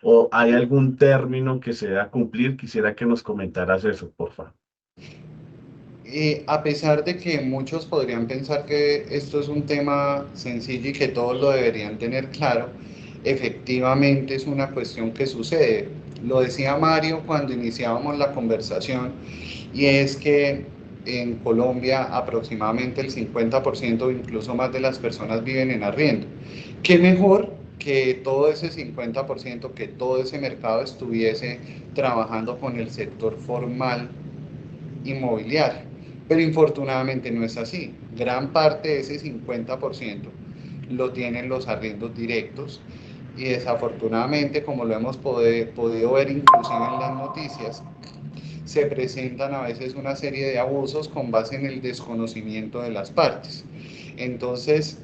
¿O hay algún término que se deba cumplir? Quisiera que nos comentaras eso, por favor. A pesar de que muchos podrían pensar que esto es un tema sencillo y que todos lo deberían tener claro, efectivamente es una cuestión que sucede. Lo decía Mario cuando iniciábamos la conversación, y es que en Colombia aproximadamente el 50% o incluso más de las personas viven en arriendo. ¿Qué mejor que todo ese 50%, que todo ese mercado estuviese trabajando con el sector formal inmobiliario? Pero infortunadamente no es así. Gran parte de ese 50% lo tienen los arriendos directos, y desafortunadamente, como lo hemos podido ver inclusive en las noticias, se presentan a veces una serie de abusos con base en el desconocimiento de las partes. Entonces,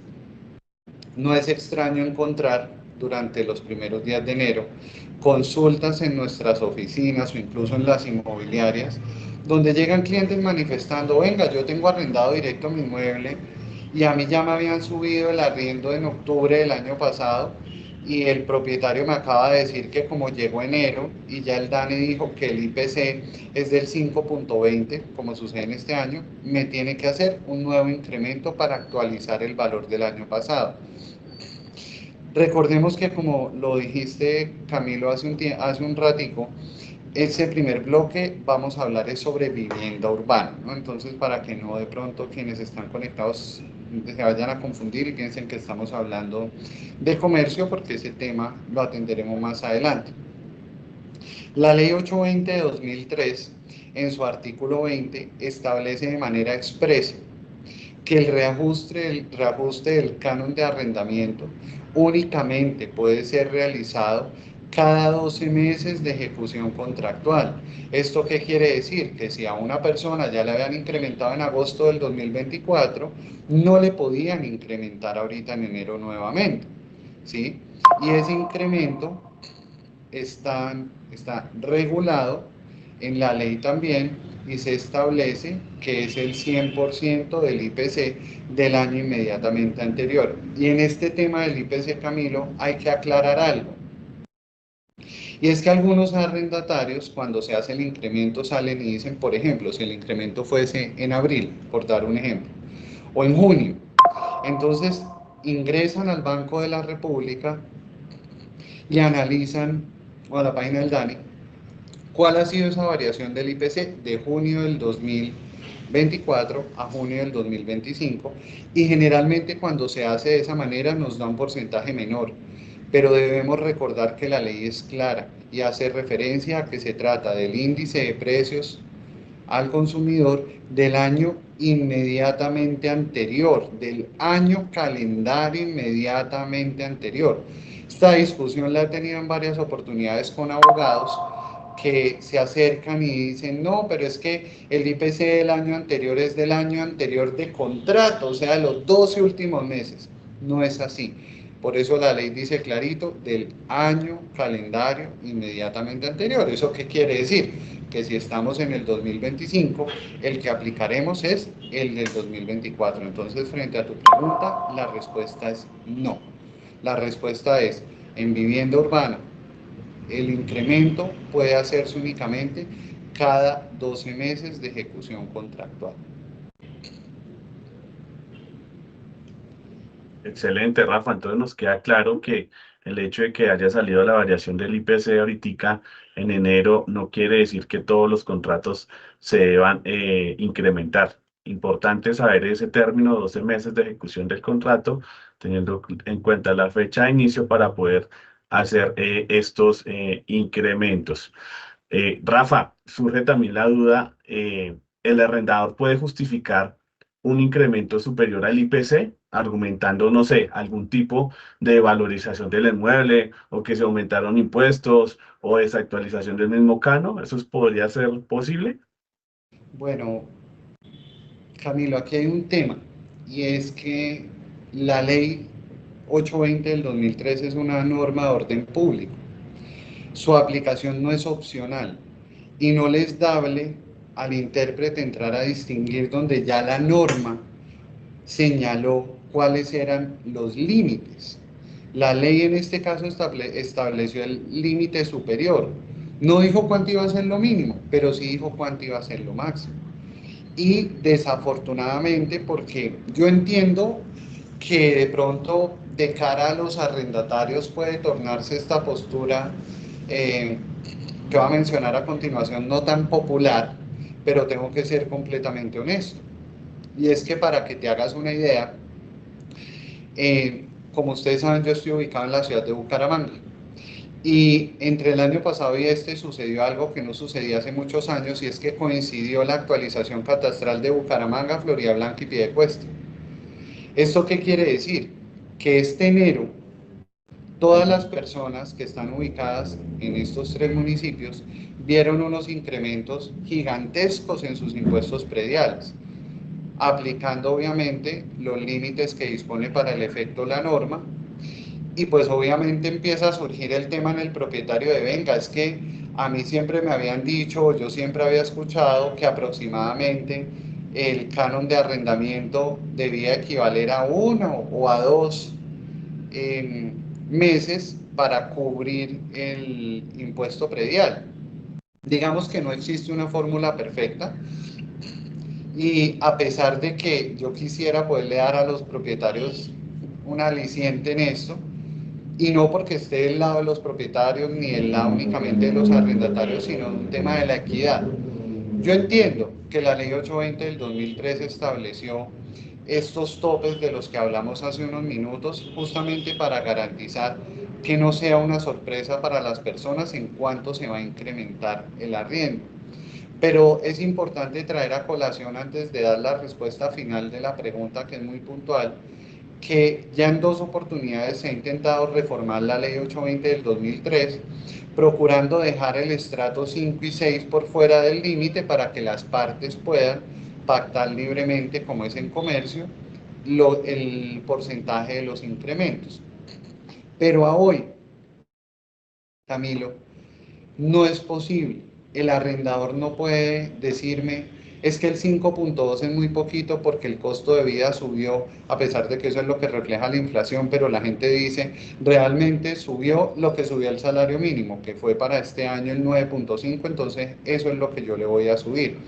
no es extraño encontrar durante los primeros días de enero consultas en nuestras oficinas o incluso en las inmobiliarias, donde llegan clientes manifestando: venga, yo tengo arrendado directo mi inmueble y a mí ya me habían subido el arriendo en octubre del año pasado, y el propietario me acaba de decir que como llegó enero y ya el DANE dijo que el IPC es del 5.20, como sucede en este año, me tiene que hacer un nuevo incremento para actualizar el valor del año pasado. Recordemos que, como lo dijiste, Camilo, hace un ratico, ese primer bloque vamos a hablar es sobre vivienda urbana, ¿no? Entonces, para que no de pronto quienes están conectados se vayan a confundir y piensen que estamos hablando de comercio, porque ese tema lo atenderemos más adelante. La ley 820 de 2003, en su artículo 20, establece de manera expresa que el reajuste del canon de arrendamiento únicamente puede ser realizado cada 12 meses de ejecución contractual. ¿Esto qué quiere decir? Que si a una persona ya le habían incrementado en agosto del 2024, no le podían incrementar ahorita en enero nuevamente, ¿sí? Y ese incremento está regulado en la ley también, y se establece que es el 100% del IPC del año inmediatamente anterior. Y en este tema del IPC, Camilo, hay que aclarar algo. Y es que algunos arrendatarios, cuando se hace el incremento, salen y dicen, por ejemplo, si el incremento fuese en abril, por dar un ejemplo, o en junio, entonces ingresan al Banco de la República y analizan, o a la página del DANE, ¿cuál ha sido esa variación del IPC de junio del 2024 a junio del 2025? Y generalmente, cuando se hace de esa manera, nos da un porcentaje menor. Pero debemos recordar que la ley es clara y hace referencia a que se trata del índice de precios al consumidor del año inmediatamente anterior, del año calendario inmediatamente anterior. Esta discusión la he tenido en varias oportunidades con abogados que se acercan y dicen: no, pero es que el IPC del año anterior es del año anterior de contrato, o sea, de los 12 últimos meses. No es así. Por eso la ley dice clarito: del año calendario inmediatamente anterior. ¿Eso qué quiere decir? Que si estamos en el 2025, el que aplicaremos es el del 2024. Entonces, frente a tu pregunta, la respuesta es no. La respuesta es: en vivienda urbana, el incremento puede hacerse únicamente cada 12 meses de ejecución contractual. Excelente, Rafa. Entonces nos queda claro que el hecho de que haya salido la variación del IPC ahorita en enero no quiere decir que todos los contratos se deban incrementar. Importante saber ese término, 12 meses de ejecución del contrato, teniendo en cuenta la fecha de inicio para poder hacer estos incrementos. Rafa, surge también la duda, ¿el arrendador puede justificar un incremento superior al IPC, argumentando, no sé, algún tipo de valorización del inmueble o que se aumentaron impuestos o desactualización del mismo canon? ¿Podría ser posible? Bueno, Camilo, aquí hay un tema, y es que la ley 820 del 2013 es una norma de orden público. Su aplicación no es opcional y no les dable al intérprete entrar a distinguir donde ya la norma señaló cuáles eran los límites. La ley en este caso estableció el límite superior. No dijo cuánto iba a ser lo mínimo, pero sí dijo cuánto iba a ser lo máximo. Y desafortunadamente, porque yo entiendo que de pronto de cara a los arrendatarios puede tornarse esta postura eh, que voy a mencionar a continuación no tan popular, pero tengo que ser completamente honesto. Y es que para que te hagas una idea, como ustedes saben, yo estoy ubicado en la ciudad de Bucaramanga. Y entre el año pasado y este sucedió algo que no sucedía hace muchos años, y es que coincidió la actualización catastral de Bucaramanga, Floridablanca y Piedecuesta. ¿Esto qué quiere decir? Que este enero todas las personas que están ubicadas en estos tres municipios vieron unos incrementos gigantescos en sus impuestos prediales, aplicando obviamente los límites que dispone para el efecto la norma. Y pues obviamente empieza a surgir el tema en el propietario de venga, es que a mí siempre me habían dicho, yo siempre había escuchado que aproximadamente el canon de arrendamiento debía equivaler a uno o a dos meses para cubrir el impuesto predial. Digamos que no existe una fórmula perfecta y a pesar de que yo quisiera poderle dar a los propietarios un aliciente en esto, y no porque esté del lado de los propietarios ni del lado únicamente de los arrendatarios, sino un tema de la equidad. Yo entiendo que la ley 820 del 2003 estableció estos topes de los que hablamos hace unos minutos, justamente para garantizar que no sea una sorpresa para las personas en cuánto se va a incrementar el arriendo. Pero es importante traer a colación antes de dar la respuesta final de la pregunta, que es muy puntual, que ya en dos oportunidades se ha intentado reformar la ley 820 del 2003, procurando dejar el estrato 5 y 6 por fuera del límite para que las partes puedan pactar libremente, como es en comercio, el porcentaje de los incrementos. Pero a hoy, Camilo, no es posible. El arrendador no puede decirme, es que el 5.2 es muy poquito porque el costo de vida subió, a pesar de que eso es lo que refleja la inflación, pero la gente dice, realmente subió lo que subió el salario mínimo, que fue para este año el 9.5, entonces eso es lo que yo le voy a subir.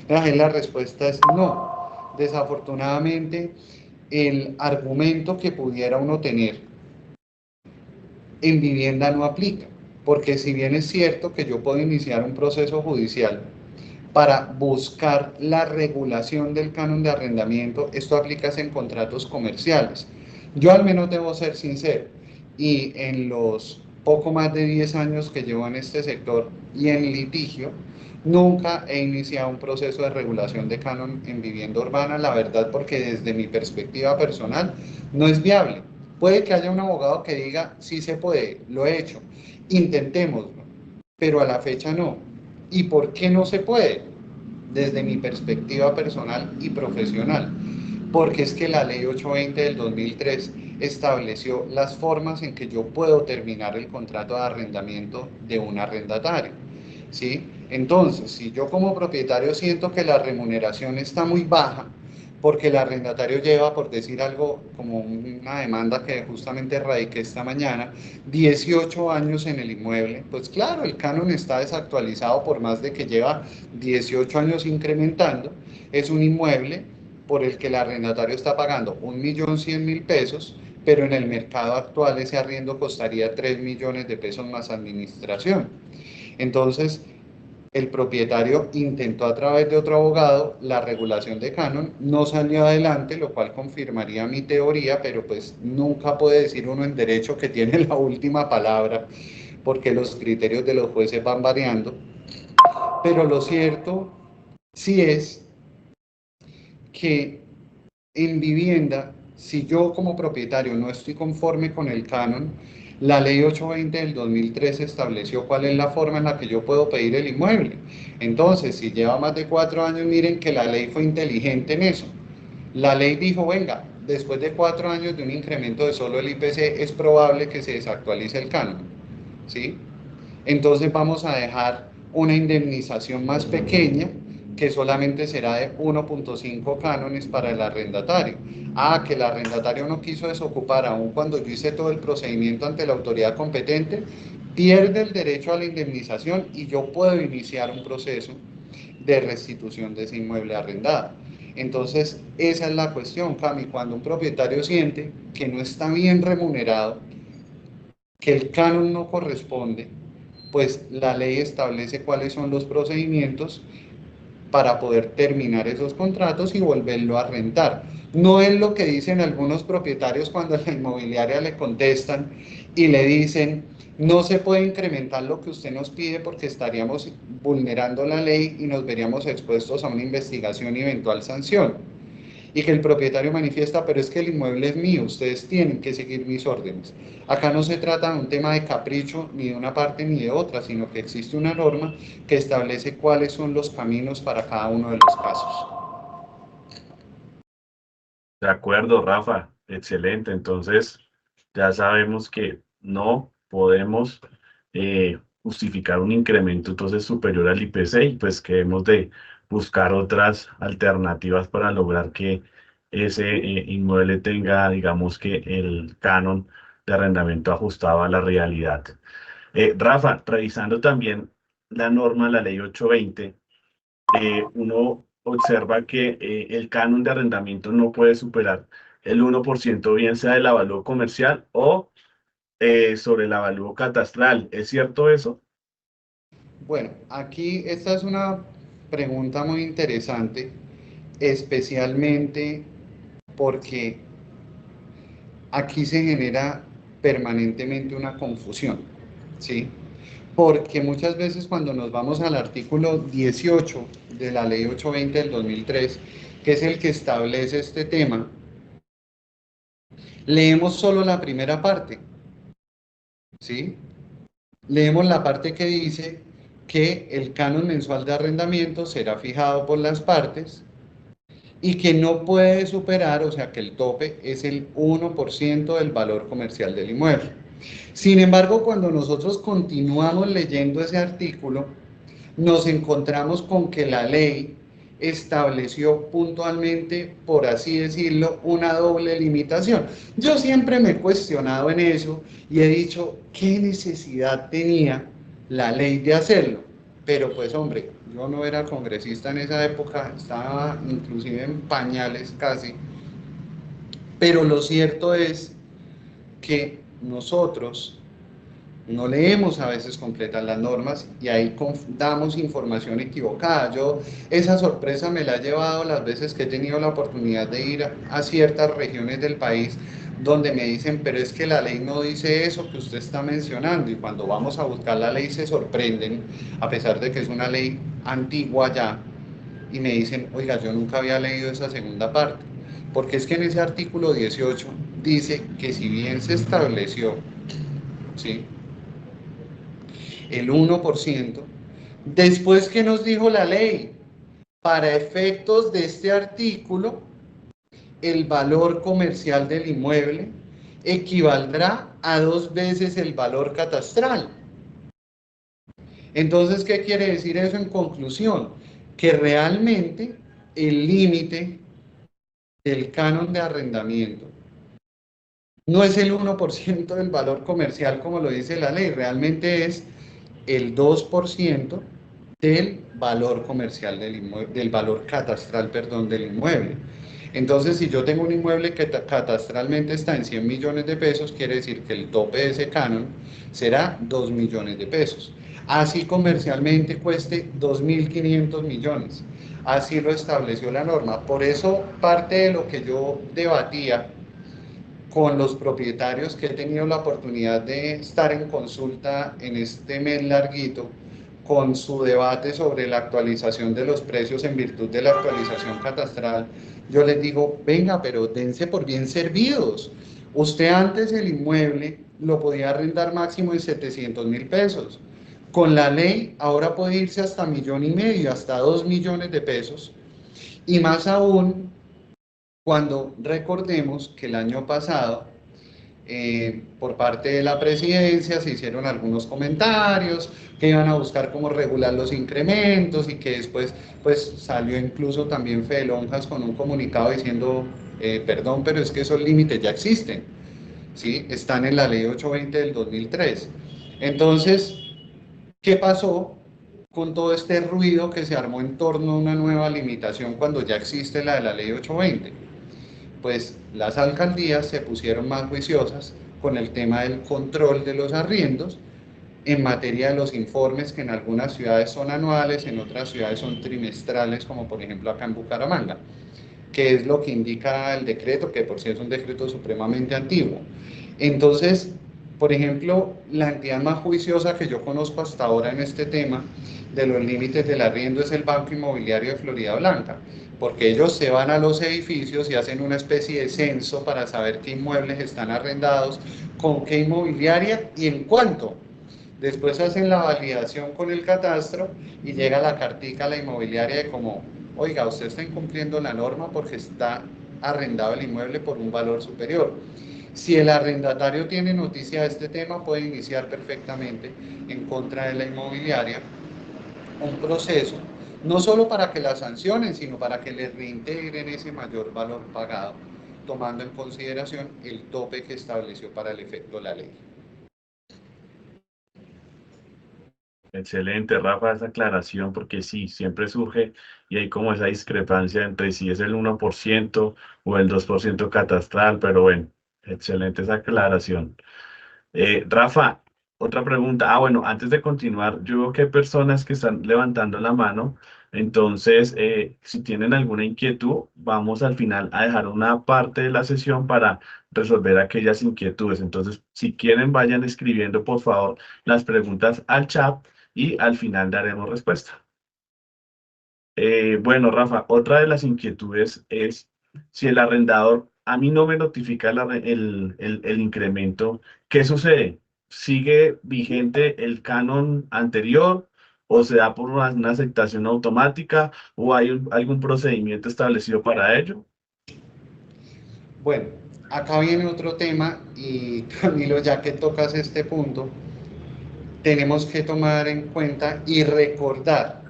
La respuesta es no. Desafortunadamente, el argumento que pudiera uno tener en vivienda no aplica, porque si bien es cierto que yo puedo iniciar un proceso judicial para buscar la regulación del canon de arrendamiento, esto aplica en contratos comerciales. Yo al menos debo ser sincero, y en los poco más de 10 años que llevo en este sector y en litigio, nunca he iniciado un proceso de regulación de canon en vivienda urbana, la verdad, porque desde mi perspectiva personal no es viable. Puede que haya un abogado que diga, sí se puede, lo he hecho, intentémoslo, pero a la fecha no. ¿Y por qué no se puede? Desde mi perspectiva personal y profesional. Porque es que la ley 820 del 2003 estableció las formas en que yo puedo terminar el contrato de arrendamiento de un arrendatario. ¿Sí? Entonces, si yo como propietario siento que la remuneración está muy baja, porque el arrendatario lleva, por decir algo, como una demanda que justamente radiqué esta mañana, 18 años en el inmueble, pues claro, el canon está desactualizado por más de que lleva 18 años incrementando, es un inmueble por el que el arrendatario está pagando 1.100.000 pesos, pero en el mercado actual ese arriendo costaría 3 millones de pesos más administración. Entonces, el propietario intentó a través de otro abogado la regulación de canon, no salió adelante, lo cual confirmaría mi teoría, pero pues nunca puede decir uno en derecho que tiene la última palabra, porque los criterios de los jueces van variando. Pero lo cierto sí es que en vivienda, si yo como propietario no estoy conforme con el canon, la ley 820 del 2013 estableció cuál es la forma en la que yo puedo pedir el inmueble. Entonces, si lleva más de 4 años, miren que la ley fue inteligente en eso. La ley dijo, venga, después de 4 años de un incremento de solo el IPC, es probable que se desactualice el canon. ¿Sí? Entonces vamos a dejar una indemnización más pequeña que solamente será de 1.5 cánones para el arrendatario. que el arrendatario no quiso desocupar, aun cuando yo hice todo el procedimiento ante la autoridad competente, pierde el derecho a la indemnización y yo puedo iniciar un proceso de restitución de ese inmueble arrendado. Entonces, esa es la cuestión, Cami, cuando un propietario siente que no está bien remunerado, que el canon no corresponde, pues la ley establece cuáles son los procedimientos para poder terminar esos contratos y volverlo a rentar. No es lo que dicen algunos propietarios cuando a la inmobiliaria le contestan y le dicen, no se puede incrementar lo que usted nos pide porque estaríamos vulnerando la ley y nos veríamos expuestos a una investigación y eventual sanción. Y que el propietario manifiesta, pero es que el inmueble es mío, ustedes tienen que seguir mis órdenes. Acá no se trata de un tema de capricho ni de una parte ni de otra, sino que existe una norma que establece cuáles son los caminos para cada uno de los casos. De acuerdo, Rafa, excelente. Entonces, ya sabemos que no podemos justificar un incremento entonces superior al IPC y pues que hemos de buscar otras alternativas para lograr que ese inmueble tenga, digamos que el canon de arrendamiento ajustado a la realidad. Rafa, revisando también la norma, la ley 820, uno observa que el canon de arrendamiento no puede superar el 1%, bien sea del avalúo comercial o sobre el avalúo catastral. ¿Es cierto eso? Bueno, aquí esta es una pregunta muy interesante, especialmente porque aquí se genera permanentemente una confusión, ¿sí? Porque muchas veces cuando nos vamos al artículo 18 de la ley 820 del 2003, que es el que establece este tema, leemos solo la primera parte, ¿sí? Leemos la parte que dice que el canon mensual de arrendamiento será fijado por las partes y que no puede superar, o sea que el tope es el 1% del valor comercial del inmueble. Sin embargo, cuando nosotros continuamos leyendo ese artículo, nos encontramos con que la ley estableció puntualmente, por así decirlo, una doble limitación. Yo siempre me he cuestionado en eso y he dicho, ¿qué necesidad tenía la ley de hacerlo? Pero pues hombre, yo no era congresista en esa época, estaba inclusive en pañales casi, pero lo cierto es que nosotros no leemos a veces completas las normas y ahí damos información equivocada. Yo esa sorpresa me la he llevado las veces que he tenido la oportunidad de ir a ciertas regiones del país donde me dicen, pero es que la ley no dice eso que usted está mencionando, y cuando vamos a buscar la ley se sorprenden, a pesar de que es una ley antigua ya, y me dicen, oiga, yo nunca había leído esa segunda parte, porque es que en ese artículo 18 dice que si bien se estableció, ¿sí?, el 1%. Después, ¿qué nos dijo la ley? Para efectos de este artículo, el valor comercial del inmueble equivaldrá a 2 veces el valor catastral. Entonces, ¿qué quiere decir eso en conclusión? Que realmente el límite del canon de arrendamiento no es el 1% del valor comercial como lo dice la ley, realmente es el 2% del valor comercial del inmueble, del valor catastral, perdón, del inmueble. Entonces, si yo tengo un inmueble que catastralmente está en 100 millones de pesos, quiere decir que el tope de ese canon será 2 millones de pesos. Así comercialmente cueste 2.500 millones. Así lo estableció la norma. Por eso, parte de lo que yo debatía con los propietarios que he tenido la oportunidad de estar en consulta en este mes larguito, con su debate sobre la actualización de los precios en virtud de la actualización catastral, yo les digo, venga, pero dense por bien servidos. Usted antes el inmueble lo podía arrendar máximo en 700.000 pesos. Con la ley ahora puede irse hasta 1.500.000, hasta 2 millones de pesos. Y más aún cuando recordemos que el año pasado, por parte de la presidencia, se hicieron algunos comentarios que iban a buscar cómo regular los incrementos y que después pues salió incluso también Fede Lonjas con un comunicado diciendo perdón, pero es que esos límites ya existen, ¿sí? Están en la ley 820 del 2003. Entonces, ¿qué pasó con todo este ruido que se armó en torno a una nueva limitación cuando ya existe la de la ley 820? Pues las alcaldías se pusieron más juiciosas con el tema del control de los arriendos en materia de los informes, que en algunas ciudades son anuales, en otras ciudades son trimestrales, como por ejemplo acá en Bucaramanga, que es lo que indica el decreto, que por sí es un decreto supremamente antiguo. Entonces, por ejemplo, la entidad más juiciosa que yo conozco hasta ahora en este tema de los límites del arriendo es el Banco Inmobiliario de Florida Blanca, porque ellos se van a los edificios y hacen una especie de censo para saber qué inmuebles están arrendados, con qué inmobiliaria y en cuánto. Después hacen la validación con el catastro y llega la cartica a la inmobiliaria de como, oiga, usted está incumpliendo la norma porque está arrendado el inmueble por un valor superior. Si el arrendatario tiene noticia de este tema, puede iniciar perfectamente en contra de la inmobiliaria un proceso, no solo para que la sancionen, sino para que le reintegren ese mayor valor pagado, tomando en consideración el tope que estableció para el efecto la ley. Excelente, Rafa, esa aclaración, porque sí, siempre surge y hay como esa discrepancia entre si es el 1% o el 2% catastral, pero bueno, excelente esa aclaración. Rafa, otra pregunta. Ah, bueno, antes de continuar, yo veo que hay personas que están levantando la mano. Entonces, si tienen alguna inquietud, vamos al final a dejar una parte de la sesión para resolver aquellas inquietudes. Entonces, si quieren, vayan escribiendo, por favor, las preguntas al chat y al final daremos respuesta. Bueno, Rafa, otra de las inquietudes es si el arrendador a mí no me notifica el incremento, ¿qué sucede? ¿Sigue vigente el canon anterior o se da por una aceptación automática o hay algún procedimiento establecido para ello? Bueno, acá viene otro tema y Camilo, ya que tocas este punto, tenemos que tomar en cuenta y recordar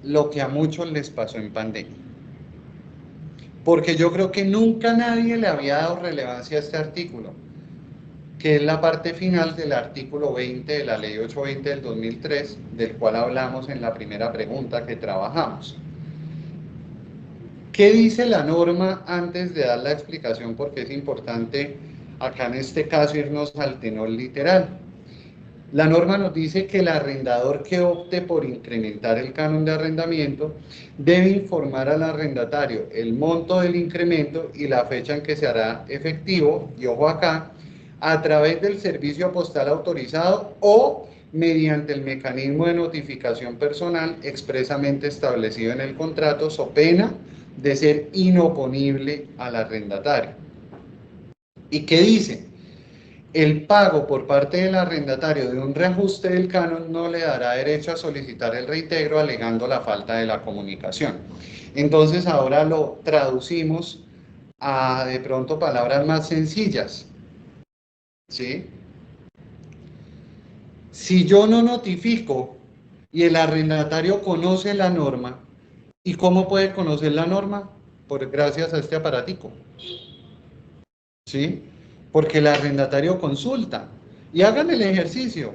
lo que a muchos les pasó en pandemia. Porque yo creo que nunca nadie le había dado relevancia a este artículo, que es la parte final del artículo 20 de la ley 820 del 2003, del cual hablamos en la primera pregunta que trabajamos. ¿Qué dice la norma antes de dar la explicación? Porque es importante acá en este caso irnos al tenor literal. La norma nos dice que el arrendador que opte por incrementar el canon de arrendamiento debe informar al arrendatario el monto del incremento y la fecha en que se hará efectivo, y ojo acá, a través del servicio postal autorizado o mediante el mecanismo de notificación personal expresamente establecido en el contrato, so pena de ser inoponible al arrendatario. ¿Y qué dice? El pago por parte del arrendatario de un reajuste del canon no le dará derecho a solicitar el reintegro alegando la falta de la comunicación. Entonces ahora lo traducimos a de pronto palabras más sencillas, ¿sí? Si yo no notifico y el arrendatario conoce la norma, ¿y cómo puede conocer la norma? Gracias a este aparatico, ¿sí? Porque el arrendatario consulta. Y hagan el ejercicio.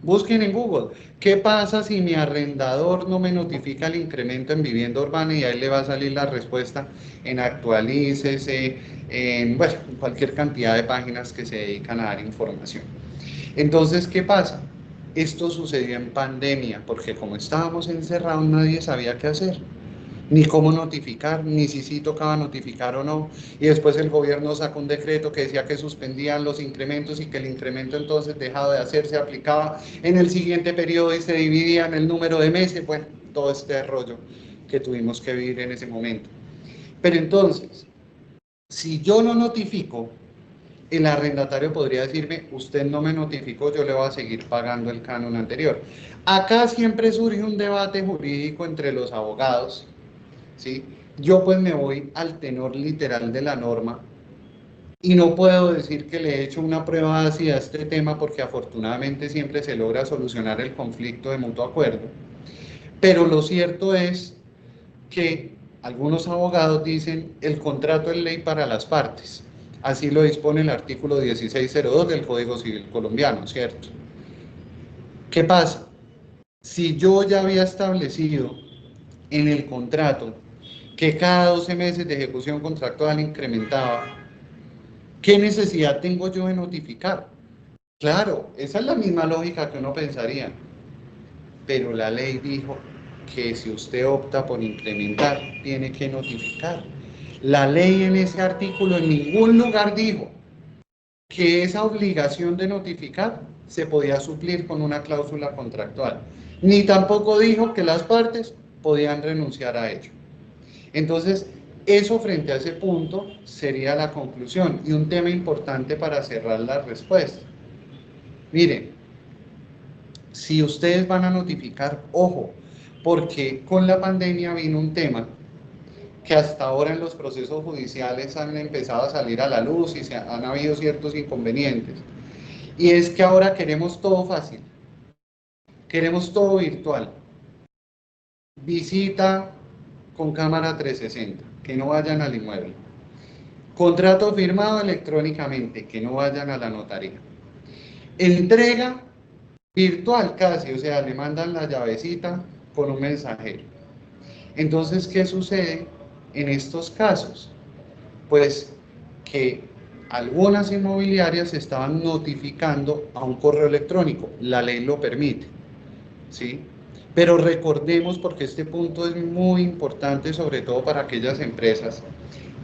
Busquen en Google, ¿qué pasa si mi arrendador no me notifica el incremento en vivienda urbana? Y ahí le va a salir la respuesta en Actualícese, en bueno, cualquier cantidad de páginas que se dedican a dar información. Entonces, ¿qué pasa? Esto sucedió en pandemia, porque como estábamos encerrados nadie sabía qué hacer, ni cómo notificar, ni si sí tocaba notificar o no. Y después el gobierno sacó un decreto que decía que suspendían los incrementos y que el incremento entonces dejado de hacer, se aplicaba en el siguiente periodo y se dividía en el número de meses. Bueno, todo este rollo que tuvimos que vivir en ese momento. Pero entonces, si yo no notifico, el arrendatario podría decirme, usted no me notificó, yo le voy a seguir pagando el canon anterior. Acá siempre surge un debate jurídico entre los abogados, ¿sí? Yo pues me voy al tenor literal de la norma y no puedo decir que le he hecho una prueba hacia este tema porque afortunadamente siempre se logra solucionar el conflicto de mutuo acuerdo. Pero lo cierto es que Algunos abogados dicen el contrato es ley para las partes. Así lo dispone el artículo 1602 del Código Civil colombiano, ¿cierto? ¿Qué pasa? Si yo ya había establecido en el contrato que cada 12 meses de ejecución contractual incrementaba, ¿qué necesidad tengo yo de notificar? Claro, esa es la misma lógica que uno pensaría, pero la ley dijo que si usted opta por incrementar, tiene que notificar. La ley en ese artículo en ningún lugar dijo que esa obligación de notificar se podía suplir con una cláusula contractual, ni tampoco dijo que las partes podían renunciar a ello. Entonces, eso frente a ese punto sería la conclusión y un tema importante para cerrar la respuesta. Miren, si ustedes van a notificar, ojo, porque con la pandemia vino un tema que hasta ahora en los procesos judiciales han empezado a salir a la luz y han habido ciertos inconvenientes. Y es que ahora queremos todo fácil, queremos todo virtual. Visita con cámara 360, que no vayan al inmueble. Contrato firmado electrónicamente, que no vayan a la notaría. Entrega virtual casi, o sea, le mandan la llavecita con un mensajero. Entonces, ¿qué sucede en estos casos? Pues que algunas inmobiliarias estaban notificando a un correo electrónico, la ley lo permite, ¿sí? Pero recordemos, porque este punto es muy importante, sobre todo para aquellas empresas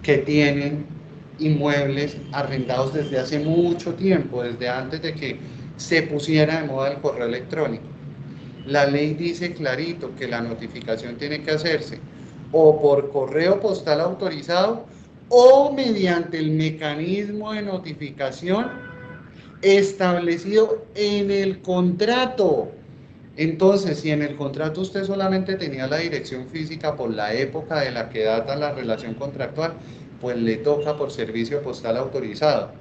que tienen inmuebles arrendados desde hace mucho tiempo, desde antes de que se pusiera de moda el correo electrónico. La ley dice clarito que la notificación tiene que hacerse o por correo postal autorizado o mediante el mecanismo de notificación establecido en el contrato. Entonces, si en el contrato usted solamente tenía la dirección física por la época de la que data la relación contractual, pues le toca por servicio postal autorizado.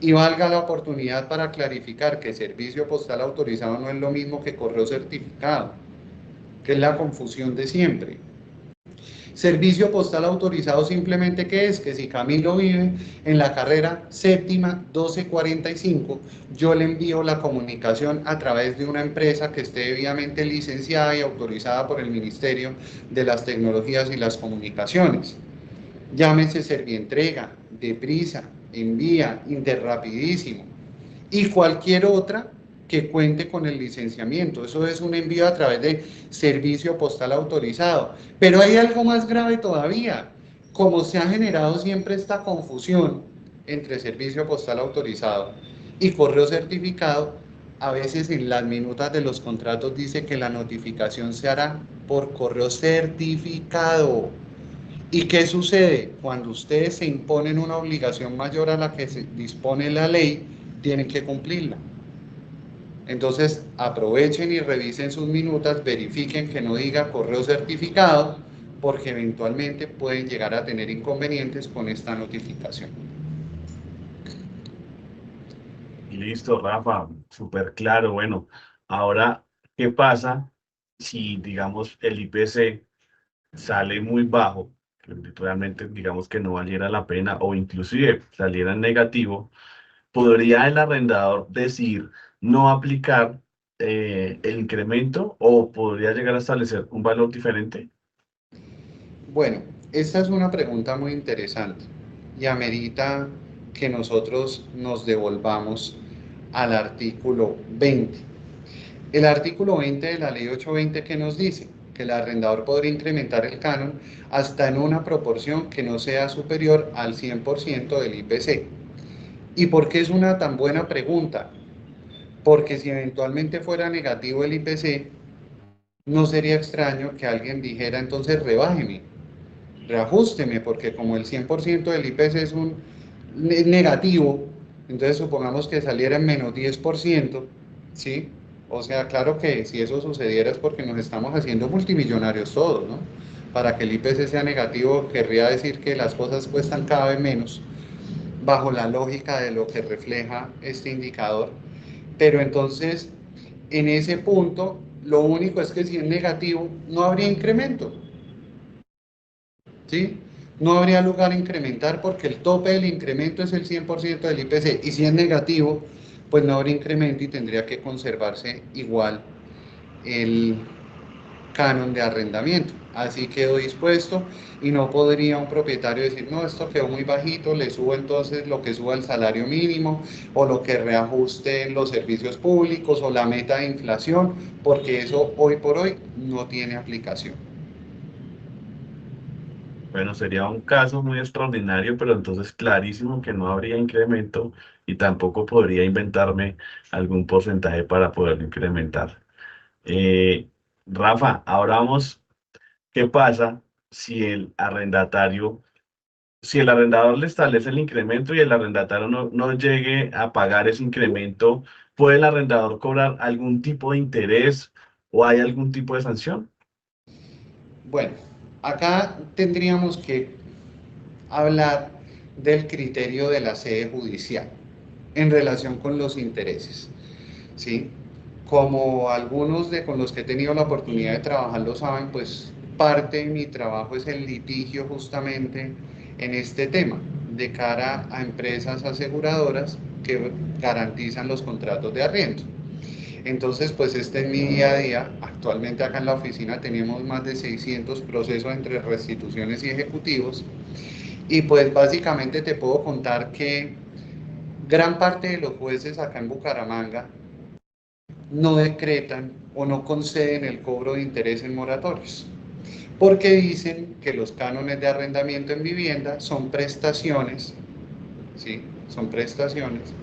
Y valga la oportunidad para clarificar que servicio postal autorizado no es lo mismo que correo certificado, que es la confusión de siempre. Servicio postal autorizado simplemente que es que si Camilo vive en la carrera séptima 1245, yo le envío la comunicación a través de una empresa que esté debidamente licenciada y autorizada por el Ministerio de las Tecnologías y las Comunicaciones. Llámese Servientrega, Deprisa, Envía, Interrapidísimo y cualquier otra que cuente con el licenciamiento. Eso es un envío a través de servicio postal autorizado. Pero hay algo más grave todavía. Como se ha generado siempre esta confusión entre servicio postal autorizado y correo certificado, a veces en las minutas de los contratos dice que la notificación se hará por correo certificado. ¿Y qué sucede? Cuando ustedes se imponen una obligación mayor a la que se dispone la ley, tienen que cumplirla. Entonces, aprovechen y revisen sus minutas, verifiquen que no diga correo certificado, porque eventualmente pueden llegar a tener inconvenientes con esta notificación. Listo, Rafa, súper claro. Bueno, ahora, ¿qué pasa si, digamos, el IPC sale muy bajo, que realmente, digamos, que no valiera la pena o inclusive saliera en negativo? ¿Podría el arrendador decir no aplicar el incremento o podría llegar a establecer un valor diferente? Bueno, esta es una pregunta muy interesante y amerita que nosotros nos devolvamos al artículo 20. El artículo 20 de la ley 820 que nos dice que el arrendador podrá incrementar el canon hasta en una proporción que no sea superior al 100% del IPC. ¿Y por qué es una tan buena pregunta? Porque si eventualmente fuera negativo el IPC, no sería extraño que alguien dijera entonces rebájeme, reajústeme, porque como el 100% del IPC es un negativo, entonces supongamos que saliera en menos 10%, ¿sí? O sea, claro que si eso sucediera es porque nos estamos haciendo multimillonarios todos, ¿no? Para que el IPC sea negativo, querría decir que las cosas cuestan cada vez menos, bajo la lógica de lo que refleja este indicador. Pero entonces, en ese punto, lo único es que si es negativo, no habría incremento. ¿sí? No habría lugar a incrementar porque el tope del incremento es el 100% del IPC y si es negativo, pues no habría incremento y tendría que conservarse igual el canon de arrendamiento. Así quedó dispuesto y no podría un propietario decir, no, esto quedó muy bajito, le subo entonces lo que suba el salario mínimo o lo que reajuste los servicios públicos o la meta de inflación, porque eso hoy por hoy no tiene aplicación. Bueno, sería un caso muy extraordinario, pero entonces clarísimo que no habría incremento y tampoco podría inventarme algún porcentaje para poder incrementar. Eh, Rafa, ahora vamos, ¿qué pasa si si el arrendador le establece el incremento y el arrendatario no llegue a pagar ese incremento? ¿Puede el arrendador cobrar algún tipo de interés o hay algún tipo de sanción? Bueno, acá tendríamos que hablar del criterio de la sede judicial en relación con los intereses, ¿sí? Como algunos de con los que he tenido la oportunidad de trabajar lo saben, pues parte de mi trabajo es el litigio justamente en este tema, de cara a empresas aseguradoras que garantizan los contratos de arriendo. Entonces, pues este es mi día a día. Actualmente acá en la oficina tenemos más de 600 procesos entre restituciones y ejecutivos. Y pues básicamente te puedo contar que gran parte de los jueces acá en Bucaramanga no decretan o no conceden el cobro de interés en moratorios, porque dicen que los cánones de arrendamiento en vivienda son prestaciones, ¿sí? Son prestaciones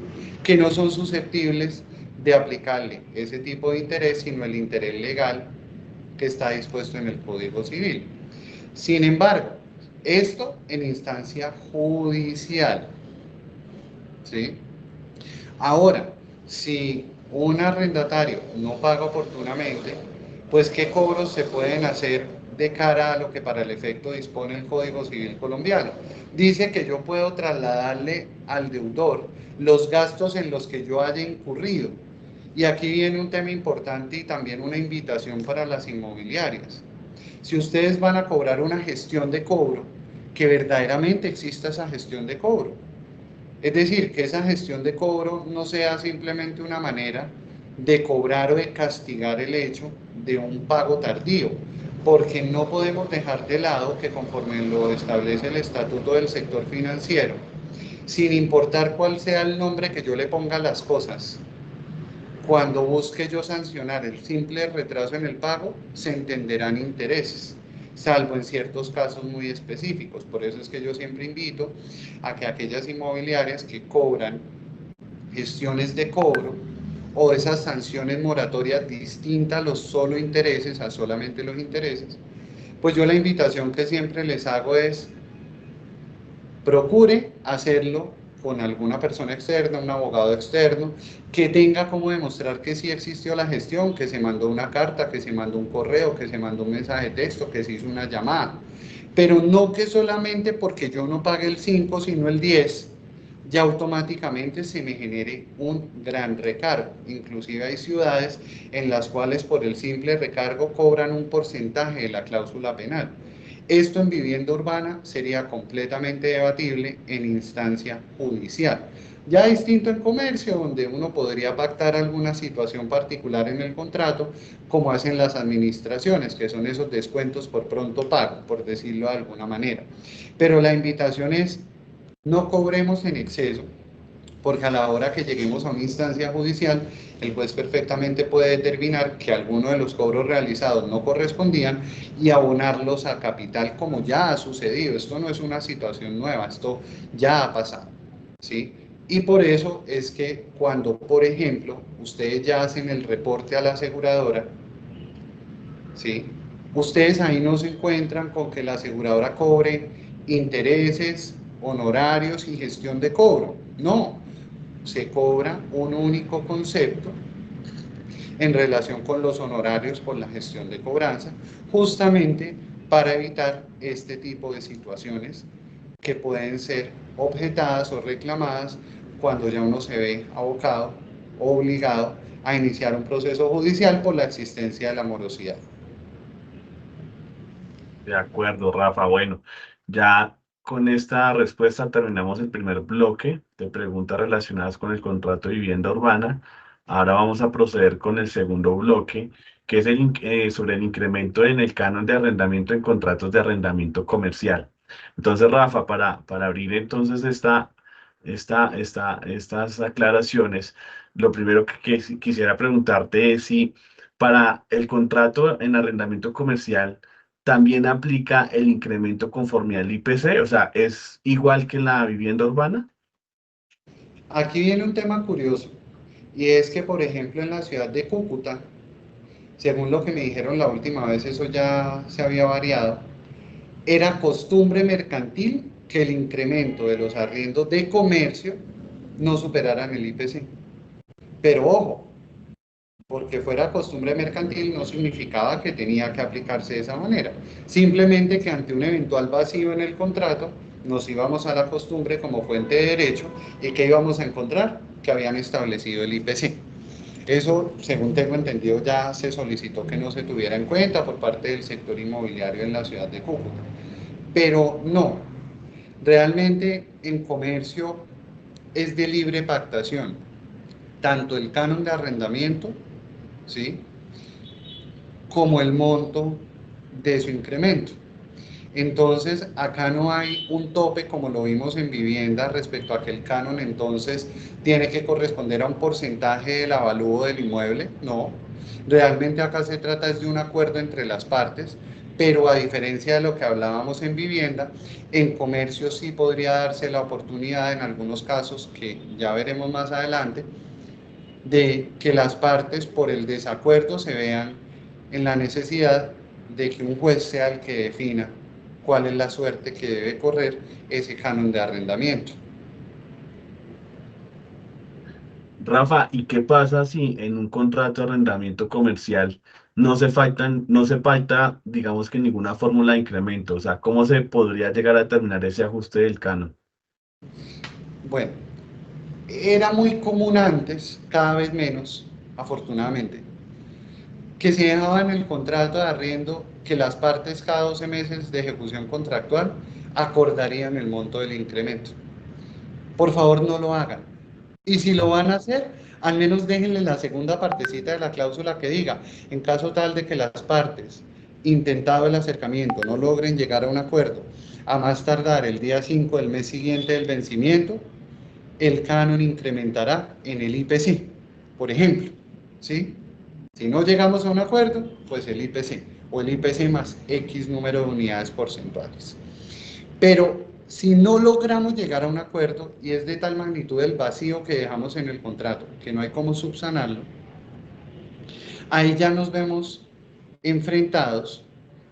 que no son susceptibles de aplicarle ese tipo de interés, sino el interés legal que está dispuesto en el Código Civil. Sin embargo, esto en instancia judicial, ¿sí? Ahora, si un arrendatario no paga oportunamente, pues qué cobros se pueden hacer de cara a lo que para el efecto dispone el Código Civil colombiano. Dice que yo puedo trasladarle al deudor los gastos en los que yo haya incurrido. Y aquí viene un tema importante y también una invitación para las inmobiliarias. Si ustedes van a cobrar una gestión de cobro, que verdaderamente exista esa gestión de cobro. Es decir, que esa gestión de cobro no sea simplemente una manera de cobrar o de castigar el hecho de un pago tardío, porque no podemos dejar de lado que conforme lo establece el Estatuto del Sector Financiero, sin importar cuál sea el nombre que yo le ponga a las cosas, cuando busque yo sancionar el simple retraso en el pago, se entenderán intereses, salvo en ciertos casos muy específicos. Por eso es que yo siempre invito a que aquellas inmobiliarias que cobran gestiones de cobro o esas sanciones moratorias distintas a los solo intereses, a solamente los intereses, pues yo la invitación que siempre les hago es procure hacerlo con alguna persona externa, un abogado externo, que tenga como demostrar que sí existió la gestión, que se mandó una carta, que se mandó un correo, que se mandó un mensaje de texto, que se hizo una llamada. Pero no que solamente porque yo no pague el 5 sino el 10 ya automáticamente se me genere un gran recargo. Inclusive hay ciudades en las cuales por el simple recargo cobran un porcentaje de la cláusula penal. Esto en vivienda urbana sería completamente debatible en instancia judicial. Ya distinto en comercio, donde uno podría pactar alguna situación particular en el contrato, como hacen las administraciones, que son esos descuentos por pronto pago, por decirlo de alguna manera. Pero la invitación es no cobremos en exceso, porque a la hora que lleguemos a una instancia judicial, el juez perfectamente puede determinar que algunos de los cobros realizados no correspondían y abonarlos a capital como ya ha sucedido. Esto no es una situación nueva, esto ya ha pasado, ¿sí? Y por eso es que cuando, por ejemplo, ustedes ya hacen el reporte a la aseguradora, ¿sí? Ustedes ahí no se encuentran con que la aseguradora cobre intereses, honorarios y gestión de cobro. No, se cobra un único concepto en relación con los honorarios por la gestión de cobranza, justamente para evitar este tipo de situaciones que pueden ser objetadas o reclamadas cuando ya uno se ve abocado o obligado a iniciar un proceso judicial por la existencia de la morosidad. De acuerdo, Rafa. Bueno, Ya con esta respuesta terminamos el primer bloque de preguntas relacionadas con el contrato de vivienda urbana. Ahora vamos a proceder con el segundo bloque, que es sobre el incremento en el canon de arrendamiento en contratos de arrendamiento comercial. Entonces, Rafa, para abrir entonces estas aclaraciones, lo primero que quisiera preguntarte es si para el contrato en arrendamiento comercial, también aplica el incremento conforme al IPC, o sea, es igual que en la vivienda urbana. Aquí viene un tema curioso, y es que, por ejemplo, en la ciudad de Cúcuta, según lo que me dijeron la última vez, eso ya se había variado, era costumbre mercantil que el incremento de los arriendos de comercio no superaran el IPC. Pero ojo, porque fuera costumbre mercantil no significaba que tenía que aplicarse de esa manera. Simplemente que ante un eventual vacío en el contrato, nos íbamos a la costumbre como fuente de derecho y que íbamos a encontrar que habían establecido el IPC. Eso, según tengo entendido, ya se solicitó que no se tuviera en cuenta por parte del sector inmobiliario en la ciudad de Cúcuta. Pero no, realmente en comercio es de libre pactación, tanto el canon de arrendamiento, ¿sí?, como el monto de su incremento. Entonces, acá no hay un tope como lo vimos en vivienda respecto a que el canon entonces tiene que corresponder a un porcentaje del avalúo del inmueble. No, realmente acá se trata de un acuerdo entre las partes, pero a diferencia de lo que hablábamos en vivienda, en comercio sí podría darse la oportunidad en algunos casos, que ya veremos más adelante, de que las partes por el desacuerdo se vean en la necesidad de que un juez sea el que defina cuál es la suerte que debe correr ese canon de arrendamiento. Rafa, ¿y qué pasa si en un contrato de arrendamiento comercial no se falta, digamos que ninguna fórmula de incremento? O sea, ¿cómo se podría llegar a determinar ese ajuste del canon? Bueno, era muy común antes, cada vez menos, afortunadamente, que se dejaba en el contrato de arriendo que las partes cada 12 meses de ejecución contractual acordarían el monto del incremento. Por favor, no lo hagan. Y si lo van a hacer, al menos déjenle la segunda partecita de la cláusula que diga, en caso tal de que las partes, intentado el acercamiento, no logren llegar a un acuerdo, a más tardar el día 5 del mes siguiente del vencimiento, el canon incrementará en el IPC, por ejemplo, ¿sí? Si no llegamos a un acuerdo, pues el IPC, o el IPC más X número de unidades porcentuales. Pero si no logramos llegar a un acuerdo y es de tal magnitud el vacío que dejamos en el contrato, que no hay cómo subsanarlo, ahí ya nos vemos enfrentados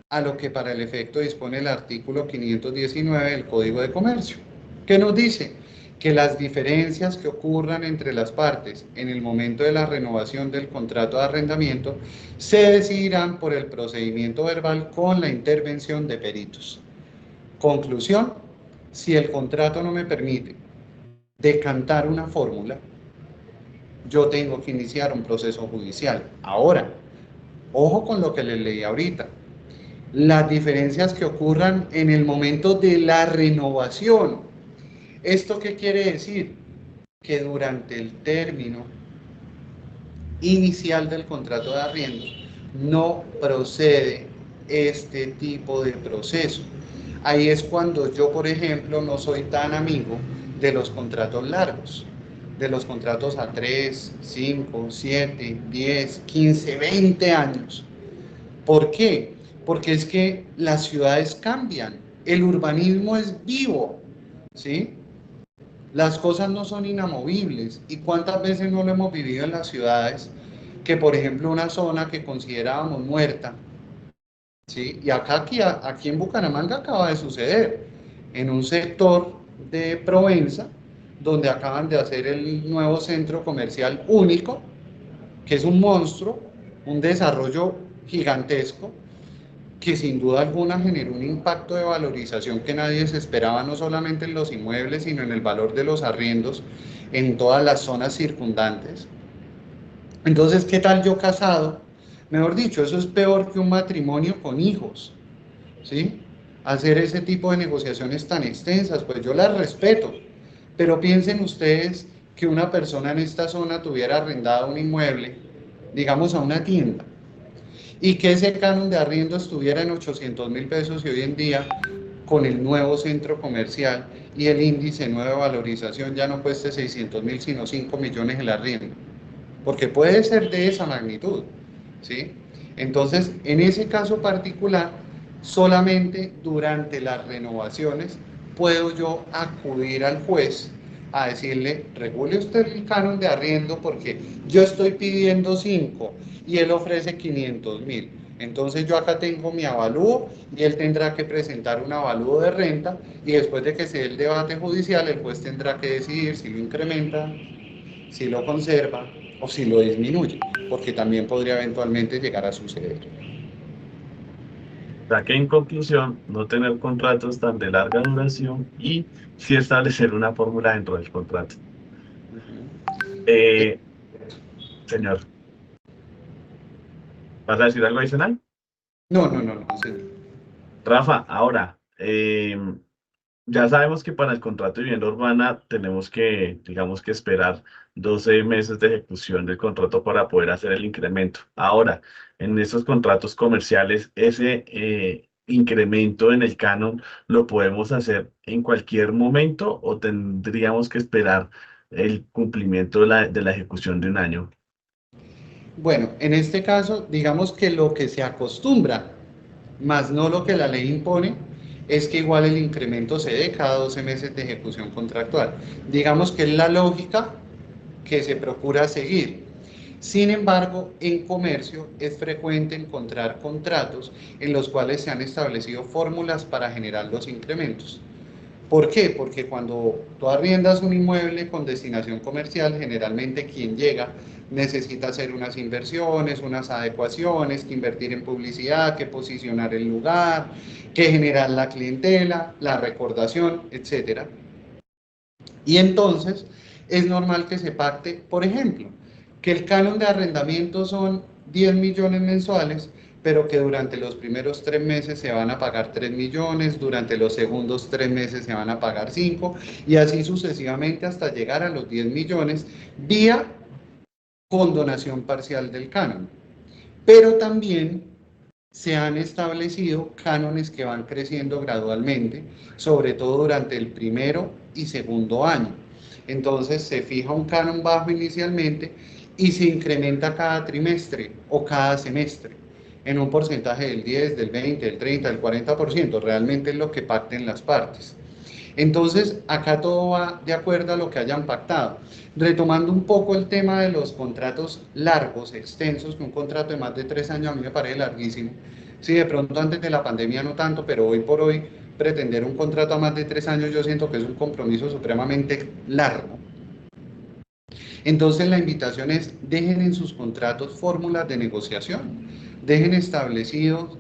a lo que para el efecto dispone el artículo 519 del Código de Comercio, que nos dice que las diferencias que ocurran entre las partes en el momento de la renovación del contrato de arrendamiento se decidirán por el procedimiento verbal con la intervención de peritos. Conclusión: si el contrato no me permite decantar una fórmula, yo tengo que iniciar un proceso judicial. Ahora, ojo con lo que les leí ahorita. Las diferencias que ocurran en el momento de la renovación. ¿Esto qué quiere decir? Que durante el término inicial del contrato de arriendo no procede este tipo de proceso. Ahí es cuando yo, por ejemplo, no soy tan amigo de los contratos largos, de los contratos a 3, 5, 7, 10, 15, 20 años. ¿Por qué? Porque es que las ciudades cambian, el urbanismo es vivo, ¿sí? Las cosas no son inamovibles. ¿Y cuántas veces no lo hemos vivido en las ciudades? Que, por ejemplo, una zona que considerábamos muerta, ¿sí? Y aquí en Bucaramanga acaba de suceder, en un sector de Provenza, donde acaban de hacer el nuevo centro comercial único, que es un monstruo, un desarrollo gigantesco, que sin duda alguna generó un impacto de valorización que nadie se esperaba, no solamente en los inmuebles, sino en el valor de los arriendos en todas las zonas circundantes. Entonces, ¿qué tal yo casado? Mejor dicho, eso es peor que un matrimonio con hijos, ¿sí? hacer ese tipo de negociaciones tan extensas, pues yo las respeto, pero piensen ustedes que una persona en esta zona tuviera arrendado un inmueble, digamos a una tienda, y que ese canon de arriendo estuviera en 800.000 pesos y hoy en día con el nuevo centro comercial y el índice de nueva valorización ya no cueste 600.000 sino 5 millones el arriendo, porque puede ser de esa magnitud, ¿sí? Entonces, en ese caso particular, solamente durante las renovaciones puedo yo acudir al juez a decirle, regule usted el canon de arriendo porque yo estoy pidiendo 5 y él ofrece 500.000. Entonces yo acá tengo mi avalúo y él tendrá que presentar un avalúo de renta y después de que se dé el debate judicial, el juez tendrá que decidir si lo incrementa, si lo conserva o si lo disminuye, porque también podría eventualmente llegar a suceder. O sea que en conclusión, no tener contratos tan de larga duración y sí establecer una fórmula dentro del contrato. Eh, Señor, ¿vas a decir algo adicional? No, no, no, no, señor. Rafa, ahora, ya sabemos que para el contrato de vivienda urbana tenemos que, digamos que esperar 12 meses de ejecución del contrato para poder hacer el incremento. Ahora, en esos contratos comerciales, ese incremento en el canon lo podemos hacer en cualquier momento o tendríamos que esperar el cumplimiento de la ejecución de un año. Bueno, en este caso, digamos que lo que se acostumbra, más no lo que la ley impone, es que igual el incremento se dé cada 12 meses de ejecución contractual. Digamos que es la lógica que se procura seguir. Sin embargo, en comercio es frecuente encontrar contratos en los cuales se han establecido fórmulas para generar los incrementos. ¿Por qué? Porque cuando tú arriendas un inmueble con destinación comercial, generalmente quien llega necesita hacer unas inversiones, unas adecuaciones, que invertir en publicidad, que posicionar el lugar, que generar la clientela, la recordación, etcétera. Y entonces es normal que se pacte, por ejemplo, que el canon de arrendamiento son 10 millones mensuales, pero que durante los primeros 3 meses se van a pagar 3 millones, durante los segundos 3 meses se van a pagar 5 y así sucesivamente hasta llegar a los 10 millones vía condonación parcial del canon. Pero también se han establecido cánones que van creciendo gradualmente, sobre todo durante el primero y segundo año. Entonces se fija un canon bajo inicialmente y se incrementa cada trimestre o cada semestre en un porcentaje del 10, del 20, del 30, del 40%. Realmente es lo que pacten las partes. Entonces, acá todo va de acuerdo a lo que hayan pactado. Retomando un poco el tema de los contratos largos, extensos, que un contrato de más de 3 años a mí me parece larguísimo. Sí, de pronto antes de la pandemia no tanto, pero hoy por hoy pretender un contrato a más de 3 años yo siento que es un compromiso supremamente largo. Entonces la invitación es, dejen en sus contratos fórmulas de negociación, dejen establecidos,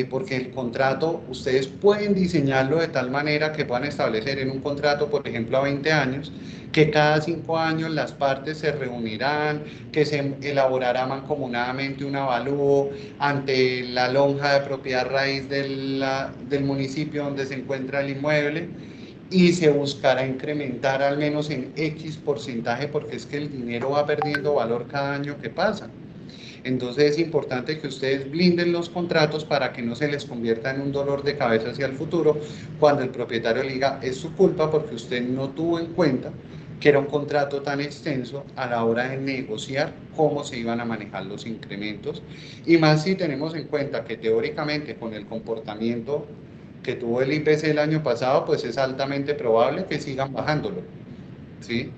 porque el contrato ustedes pueden diseñarlo de tal manera que puedan establecer en un contrato, por ejemplo, a 20 años, que cada 5 años las partes se reunirán, que se elaborará mancomunadamente un avalúo ante la lonja de propiedad raíz del municipio donde se encuentra el inmueble y se buscará incrementar al menos en X porcentaje porque es que el dinero va perdiendo valor cada año que pasa. Entonces es importante que ustedes blinden los contratos para que no se les convierta en un dolor de cabeza hacia el futuro cuando el propietario le diga es su culpa porque usted no tuvo en cuenta que era un contrato tan extenso a la hora de negociar cómo se iban a manejar los incrementos y más si tenemos en cuenta que teóricamente con el comportamiento que tuvo el IPC el año pasado, pues es altamente probable que sigan bajándolo, ¿sí?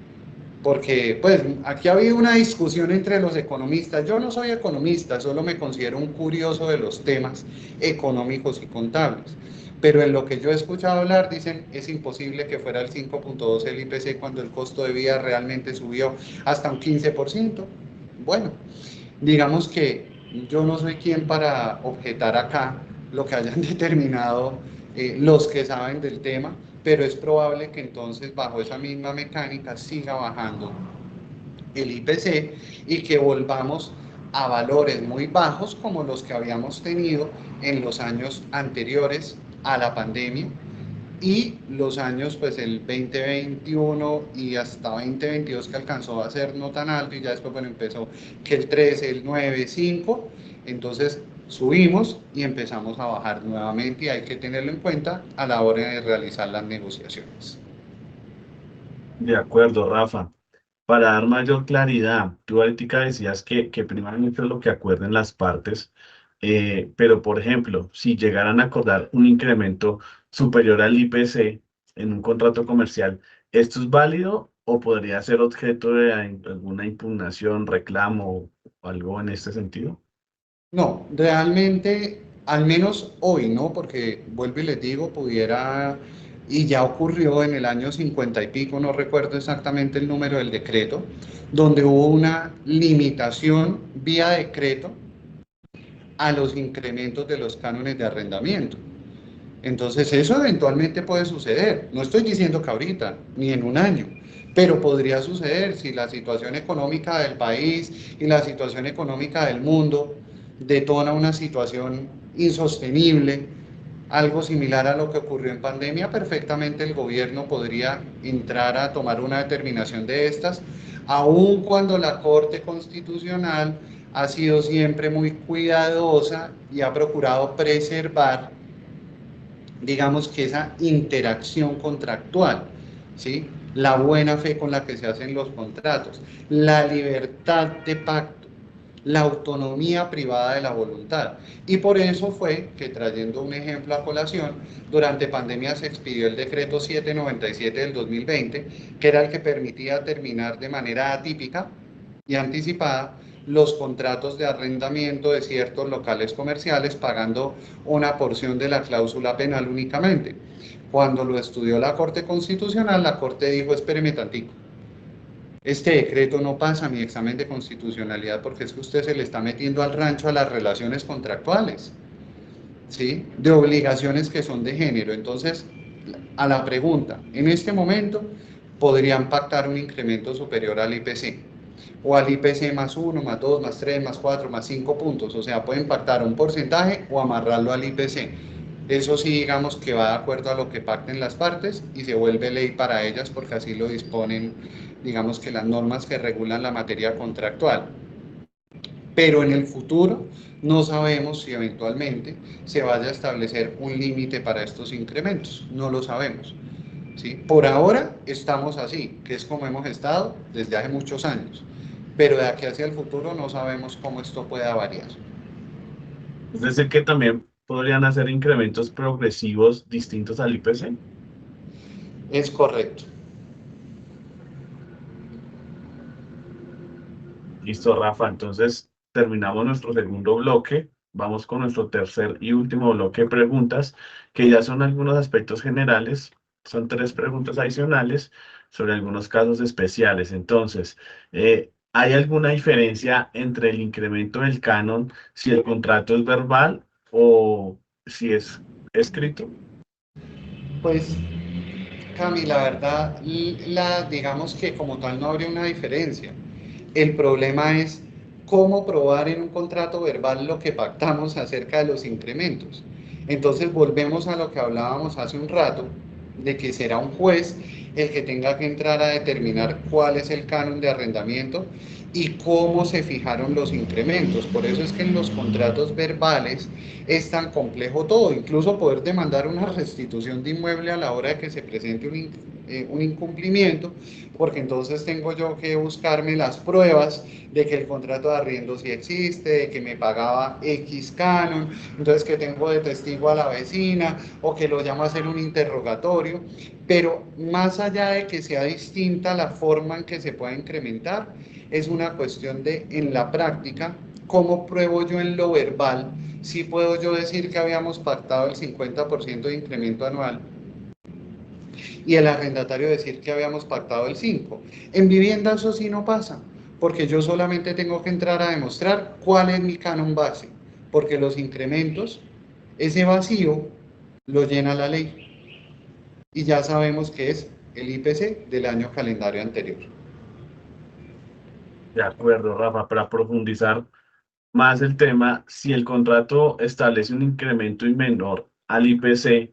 Porque pues aquí ha habido una discusión entre los economistas. Yo no soy economista, solo me considero un curioso de los temas económicos y contables. Pero en lo que yo he escuchado hablar, dicen, es imposible que fuera el 5.12 el IPC cuando el costo de vida realmente subió hasta un 15%. Bueno, digamos que yo no soy quien para objetar acá lo que hayan determinado los que saben del tema, pero es probable que entonces bajo esa misma mecánica siga bajando el IPC y que volvamos a valores muy bajos como los que habíamos tenido en los años anteriores a la pandemia y los años, pues el 2021 y hasta 2022 que alcanzó a ser no tan alto y ya después, bueno, empezó que el 13, el 9, 5, entonces subimos y empezamos a bajar nuevamente y hay que tenerlo en cuenta a la hora de realizar las negociaciones. De acuerdo, Rafa. Para dar mayor claridad, tú ahorita decías que primeramente es lo que acuerden las partes, pero por ejemplo, si llegaran a acordar un incremento superior al IPC en un contrato comercial, ¿esto es válido o podría ser objeto de alguna impugnación, reclamo o algo en este sentido? No, realmente, al menos hoy, ¿no? Porque vuelvo y les digo, pudiera, y ya ocurrió en el año 50 y pico, no recuerdo exactamente el número del decreto, donde hubo una limitación vía decreto a los incrementos de los cánones de arrendamiento. Entonces, eso eventualmente puede suceder. No estoy diciendo que ahorita, ni en un año, pero podría suceder si la situación económica del país y la situación económica del mundo detona una situación insostenible, algo similar a lo que ocurrió en pandemia, perfectamente el gobierno podría entrar a tomar una determinación de estas, aun cuando la Corte Constitucional ha sido siempre muy cuidadosa y ha procurado preservar, digamos que esa interacción contractual, ¿sí? La buena fe con la que se hacen los contratos, la libertad de pacto, la autonomía privada de la voluntad. Y por eso fue que, trayendo un ejemplo a colación, durante pandemia se expidió el decreto 797 del 2020, que era el que permitía terminar de manera atípica y anticipada los contratos de arrendamiento de ciertos locales comerciales pagando una porción de la cláusula penal únicamente. Cuando lo estudió la Corte Constitucional, la Corte dijo, espéreme tantico, este decreto no pasa mi examen de constitucionalidad porque es que usted se le está metiendo al rancho a las relaciones contractuales, ¿sí? De obligaciones que son de género. Entonces, a la pregunta, en este momento podrían pactar un incremento superior al IPC o al IPC más uno, más 2, más 3, más 4, más 5 puntos. O sea, pueden pactar un porcentaje o amarrarlo al IPC. Eso sí, digamos que va de acuerdo a lo que pacten las partes y se vuelve ley para ellas porque así lo disponen, digamos que las normas que regulan la materia contractual. Pero en el futuro no sabemos si eventualmente se vaya a establecer un límite para estos incrementos. No lo sabemos. ¿Sí? Por ahora estamos así, que es como hemos estado desde hace muchos años, pero de aquí hacia el futuro no sabemos cómo esto pueda variar. Es decir, que también podrían hacer incrementos progresivos distintos al IPC. Es correcto. Listo, Rafa. Entonces, terminamos nuestro segundo bloque. Vamos con nuestro tercer y último bloque de preguntas, que ya son algunos aspectos generales. Son tres preguntas adicionales sobre algunos casos especiales. Entonces, ¿hay alguna diferencia entre el incremento del canon si el contrato es verbal o si es escrito? Pues, Cami, la verdad, digamos que como tal no habría una diferencia. El problema es cómo probar en un contrato verbal lo que pactamos acerca de los incrementos. Entonces volvemos a lo que hablábamos hace un rato, de que será un juez el que tenga que entrar a determinar cuál es el canon de arrendamiento y cómo se fijaron los incrementos. Por eso es que en los contratos verbales es tan complejo todo, incluso poder demandar una restitución de inmueble a la hora de que se presente un incumplimiento, porque entonces tengo yo que buscarme las pruebas de que el contrato de arriendo sí existe, de que me pagaba X canon, entonces que tengo de testigo a la vecina o que lo llamo a hacer un interrogatorio, pero más allá de que sea distinta la forma en que se pueda incrementar, es una cuestión de en la práctica, ¿cómo pruebo yo en lo verbal? Si puedo yo decir que habíamos pactado el 50% de incremento anual y el arrendatario decir que habíamos pactado el 5%. En vivienda eso sí no pasa, porque yo solamente tengo que entrar a demostrar cuál es mi canon base, porque los incrementos, ese vacío lo llena la ley y ya sabemos que es el IPC del año calendario anterior. De acuerdo, Rafa, para profundizar más el tema, si el contrato establece un incremento y menor al IPC,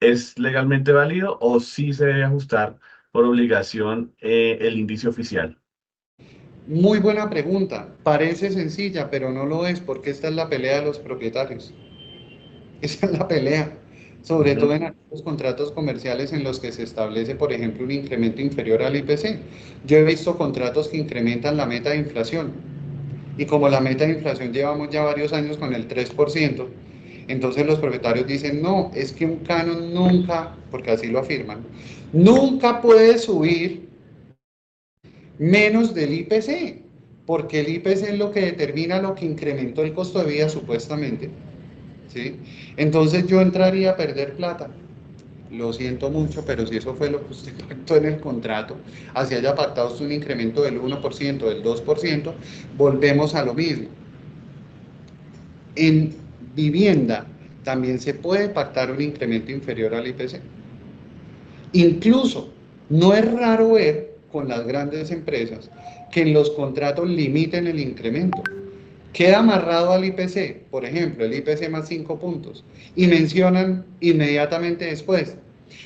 ¿es legalmente válido o sí se debe ajustar por obligación el índice oficial? Muy buena pregunta. Parece sencilla, pero no lo es, porque esta es la pelea de los propietarios. Esa es la pelea, sobre todo Ujú. en aquellos contratos comerciales en los que se establece, por ejemplo, un incremento inferior al IPC. Yo he visto contratos que incrementan la meta de inflación y como la meta de inflación llevamos ya varios años con el 3%, entonces los propietarios dicen, no, es que un canon nunca, porque así lo afirman, nunca puede subir menos del IPC, porque el IPC es lo que determina lo que incrementó el costo de vida supuestamente. ¿Sí? Entonces yo entraría a perder plata. Lo siento mucho, pero si eso fue lo que usted pactó en el contrato, así haya pactado usted un incremento del 1%, del 2%, volvemos a lo mismo. En vivienda también se puede pactar un incremento inferior al IPC. Incluso no es raro ver con las grandes empresas que en los contratos limiten el incremento. Queda amarrado al IPC, por ejemplo, el IPC más 5 puntos, y mencionan inmediatamente después,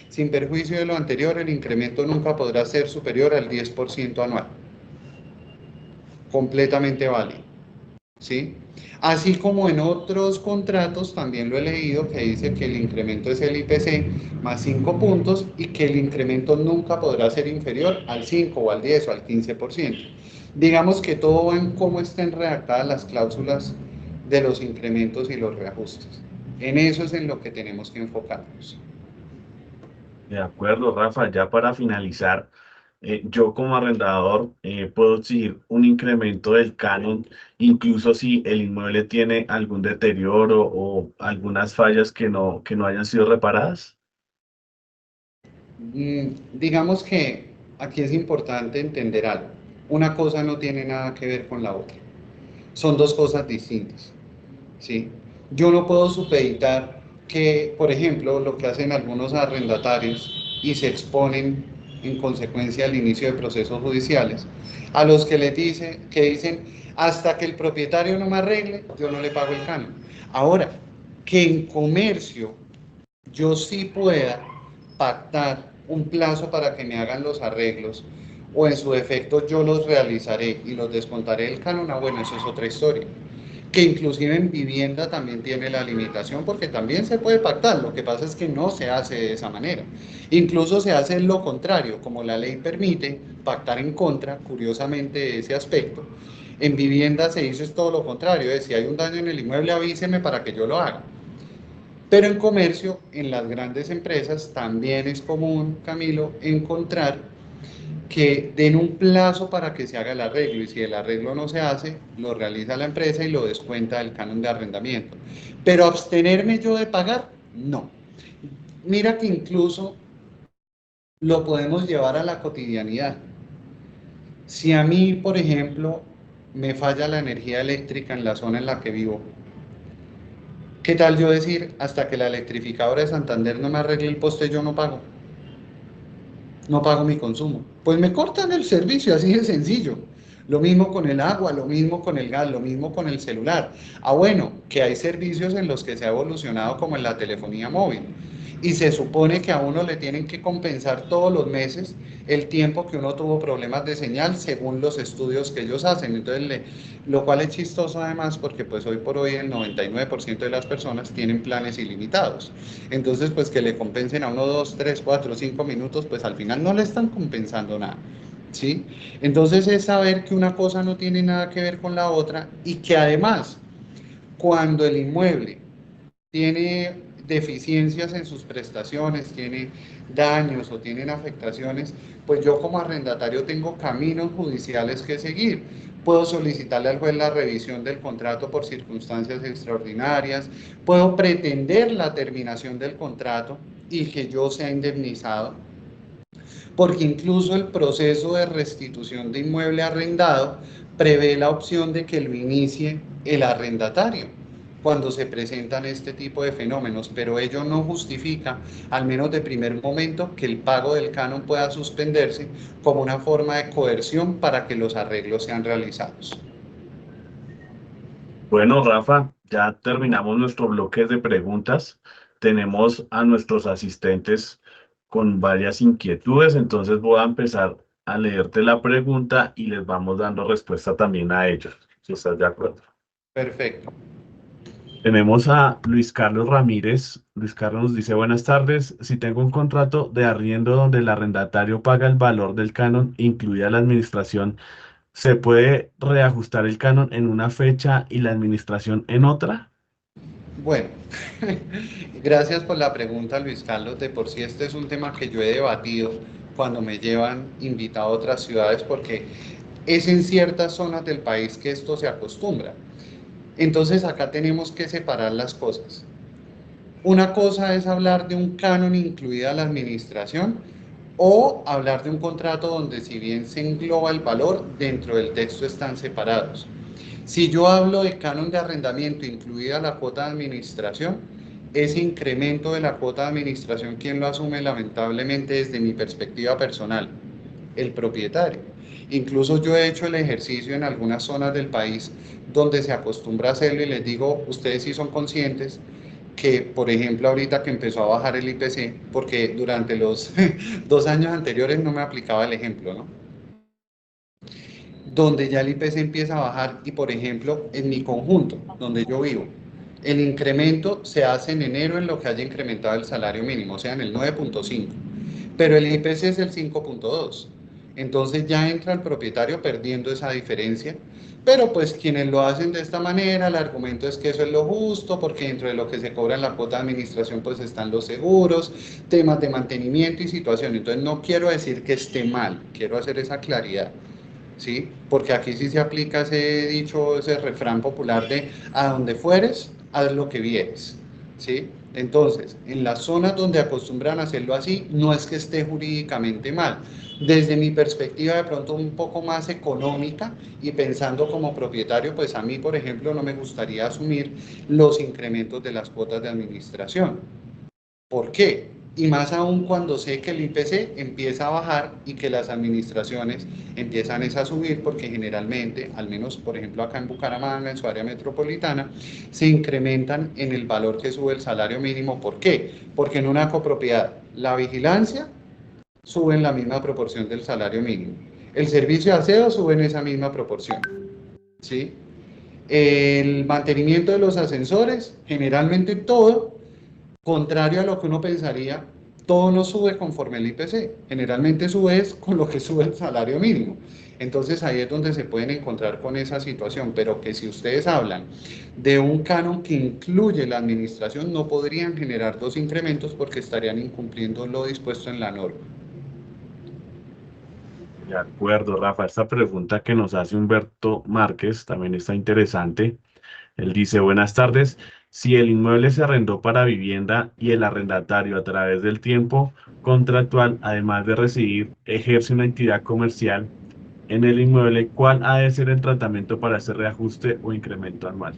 sin perjuicio de lo anterior, el incremento nunca podrá ser superior al 10% anual. Completamente válido. ¿Sí? Así como en otros contratos también lo he leído que dice que el incremento es el IPC más 5 puntos y que el incremento nunca podrá ser inferior al 5 o al 10 o al 15%. Digamos que todo va en cómo estén redactadas las cláusulas de los incrementos y los reajustes. En eso es en lo que tenemos que enfocarnos. De acuerdo, Rafa, ya para finalizar, yo como arrendador puedo exigir un incremento del canon, incluso si el inmueble tiene algún deterioro o algunas fallas que no hayan sido reparadas. Digamos que aquí es importante entender algo. Una cosa no tiene nada que ver con la otra. Son dos cosas distintas. ¿Sí? Yo no puedo supeditar que, por ejemplo, lo que hacen algunos arrendatarios y se exponen en consecuencia al inicio de procesos judiciales, a los que les dice, que dicen, hasta que el propietario no me arregle, yo no le pago el canon. Ahora, que en comercio yo sí pueda pactar un plazo para que me hagan los arreglos o en su defecto yo los realizaré y los descontaré del canon, bueno, eso es otra historia. Que inclusive en vivienda también tiene la limitación porque también se puede pactar, lo que pasa es que no se hace de esa manera. Incluso se hace lo contrario, como la ley permite pactar en contra, curiosamente, de ese aspecto. En vivienda se dice todo lo contrario, es si hay un daño en el inmueble avíseme para que yo lo haga. Pero en comercio, en las grandes empresas, también es común, Camilo, encontrar que den un plazo para que se haga el arreglo y si el arreglo no se hace, lo realiza la empresa y lo descuenta del canon de arrendamiento. Pero abstenerme yo de pagar, no. Mira que incluso lo podemos llevar a la cotidianidad. Si a mí, por ejemplo, me falla la energía eléctrica en la zona en la que vivo, ¿qué tal yo decir, hasta que la electrificadora de Santander no me arregle el poste, yo no pago? No pago mi consumo. Pues me cortan el servicio, así de sencillo. Lo mismo con el agua, lo mismo con el gas, lo mismo con el celular. Ah, bueno, que hay servicios en los que se ha evolucionado como en la telefonía móvil. Y se supone que a uno le tienen que compensar todos los meses el tiempo que uno tuvo problemas de señal según los estudios que ellos hacen. Entonces, lo cual es chistoso además porque pues hoy por hoy el 99% de las personas tienen planes ilimitados. Entonces, pues que le compensen a uno, dos, tres, cuatro, 5 minutos, pues al final no le están compensando nada. ¿Sí? Entonces es saber que una cosa no tiene nada que ver con la otra y que además, cuando el inmueble tiene deficiencias en sus prestaciones, tiene daños o tienen afectaciones, pues yo como arrendatario tengo caminos judiciales que seguir. Puedo solicitarle al juez la revisión del contrato por circunstancias extraordinarias, puedo pretender la terminación del contrato y que yo sea indemnizado, porque incluso el proceso de restitución de inmueble arrendado prevé la opción de que lo inicie el arrendatario cuando se presentan este tipo de fenómenos, pero ello no justifica, al menos de primer momento, que el pago del canon pueda suspenderse como una forma de coerción para que los arreglos sean realizados. Bueno, Rafa, ya terminamos nuestro bloque de preguntas. tenemos a nuestros asistentes con varias inquietudes, entonces voy a empezar a leerte la pregunta y les vamos dando respuesta también a ellos, si estás de acuerdo. Perfecto. Tenemos a Luis Carlos Ramírez. Luis Carlos nos dice, buenas tardes. Si tengo un contrato de arriendo donde el arrendatario paga el valor del canon, incluida la administración, ¿se puede reajustar el canon en una fecha y la administración en otra? Bueno, gracias por la pregunta, Luis Carlos. De por sí este es un tema que yo he debatido cuando me llevan invitado a otras ciudades porque es en ciertas zonas del país que esto se acostumbra. Entonces acá tenemos que separar las cosas. Una cosa es hablar de un canon incluida la administración o hablar de un contrato donde si bien se engloba el valor, dentro del texto están separados. Si yo hablo de canon de arrendamiento incluida la cuota de administración, ese incremento de la cuota de administración, ¿quién lo asume? Lamentablemente desde mi perspectiva personal, el propietario. Incluso yo he hecho el ejercicio en algunas zonas del país donde se acostumbra a hacerlo y les digo, ustedes sí son conscientes que, por ejemplo, ahorita que empezó a bajar el IPC, porque durante los 2 años anteriores no me aplicaba el ejemplo, ¿no? Donde ya el IPC empieza a bajar y, por ejemplo, en mi conjunto, donde yo vivo, el incremento se hace en enero en lo que haya incrementado el salario mínimo, o sea, en el 9.5, pero el IPC es el 5.2. Entonces ya entra el propietario perdiendo esa diferencia, pero pues quienes lo hacen de esta manera, el argumento es que eso es lo justo, porque dentro de lo que se cobra en la cuota de administración pues están los seguros, temas de mantenimiento y situación. Entonces no quiero decir que esté mal, quiero hacer esa claridad. ¿Sí? Porque aquí sí se aplica ese dicho, ese refrán popular de a donde fueres, haz lo que vieres, ¿sí? Entonces, en las zonas donde acostumbran a hacerlo así, no es que esté jurídicamente mal. Desde mi perspectiva de pronto un poco más económica y pensando como propietario, pues a mí, por ejemplo, no me gustaría asumir los incrementos de las cuotas de administración. ¿Por qué? Y más aún cuando sé que el IPC empieza a bajar y que las administraciones empiezan a subir, porque generalmente, al menos por ejemplo acá en Bucaramanga, en su área metropolitana, se incrementan en el valor que sube el salario mínimo. ¿Por qué? Porque en una copropiedad la vigilancia sube en la misma proporción del salario mínimo. El servicio de aseo sube en esa misma proporción. ¿Sí? El mantenimiento de los ascensores, generalmente todo contrario a lo que uno pensaría, todo no sube conforme el IPC, generalmente sube es con lo que sube el salario mínimo. Entonces ahí es donde se pueden encontrar con esa situación, pero que si ustedes hablan de un canon que incluye la administración, no podrían generar dos incrementos porque estarían incumpliendo lo dispuesto en la norma. De acuerdo, Rafa. Esta pregunta que nos hace Humberto Márquez también está interesante. Él dice, buenas tardes. Si el inmueble se arrendó para vivienda y el arrendatario a través del tiempo contractual, además de residir, ejerce una actividad comercial en el inmueble, ¿cuál ha de ser el tratamiento para ese reajuste o incremento anual?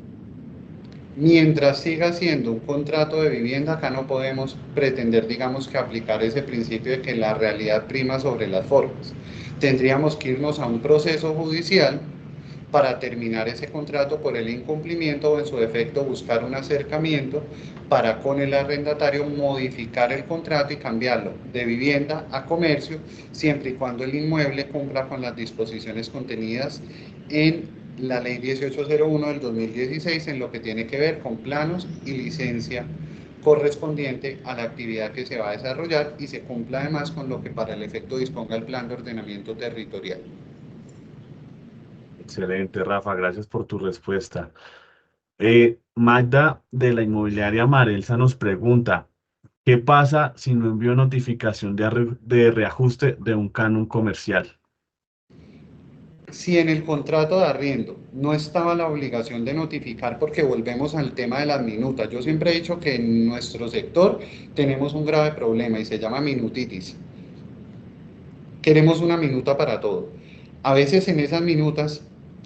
Mientras siga siendo un contrato de vivienda, acá no podemos pretender, digamos, que aplicar ese principio de que la realidad prima sobre las formas. Tendríamos que irnos a un proceso judicial para terminar ese contrato por el incumplimiento o en su defecto buscar un acercamiento para con el arrendatario modificar el contrato y cambiarlo de vivienda a comercio, siempre y cuando el inmueble cumpla con las disposiciones contenidas en la ley 1801 del 2016 en lo que tiene que ver con planos y licencia correspondiente a la actividad que se va a desarrollar y se cumpla además con lo que para el efecto disponga el plan de ordenamiento territorial. Excelente, Rafa. Gracias por tu respuesta. Magda de la inmobiliaria Marelsa nos pregunta, ¿qué pasa si no envío notificación de reajuste de un canon comercial? Si en el contrato de arriendo no estaba la obligación de notificar, porque volvemos al tema de las minutas, yo siempre he dicho que en nuestro sector tenemos un grave problema y se llama minutitis. Queremos una minuta para todo. A veces en esas minutas,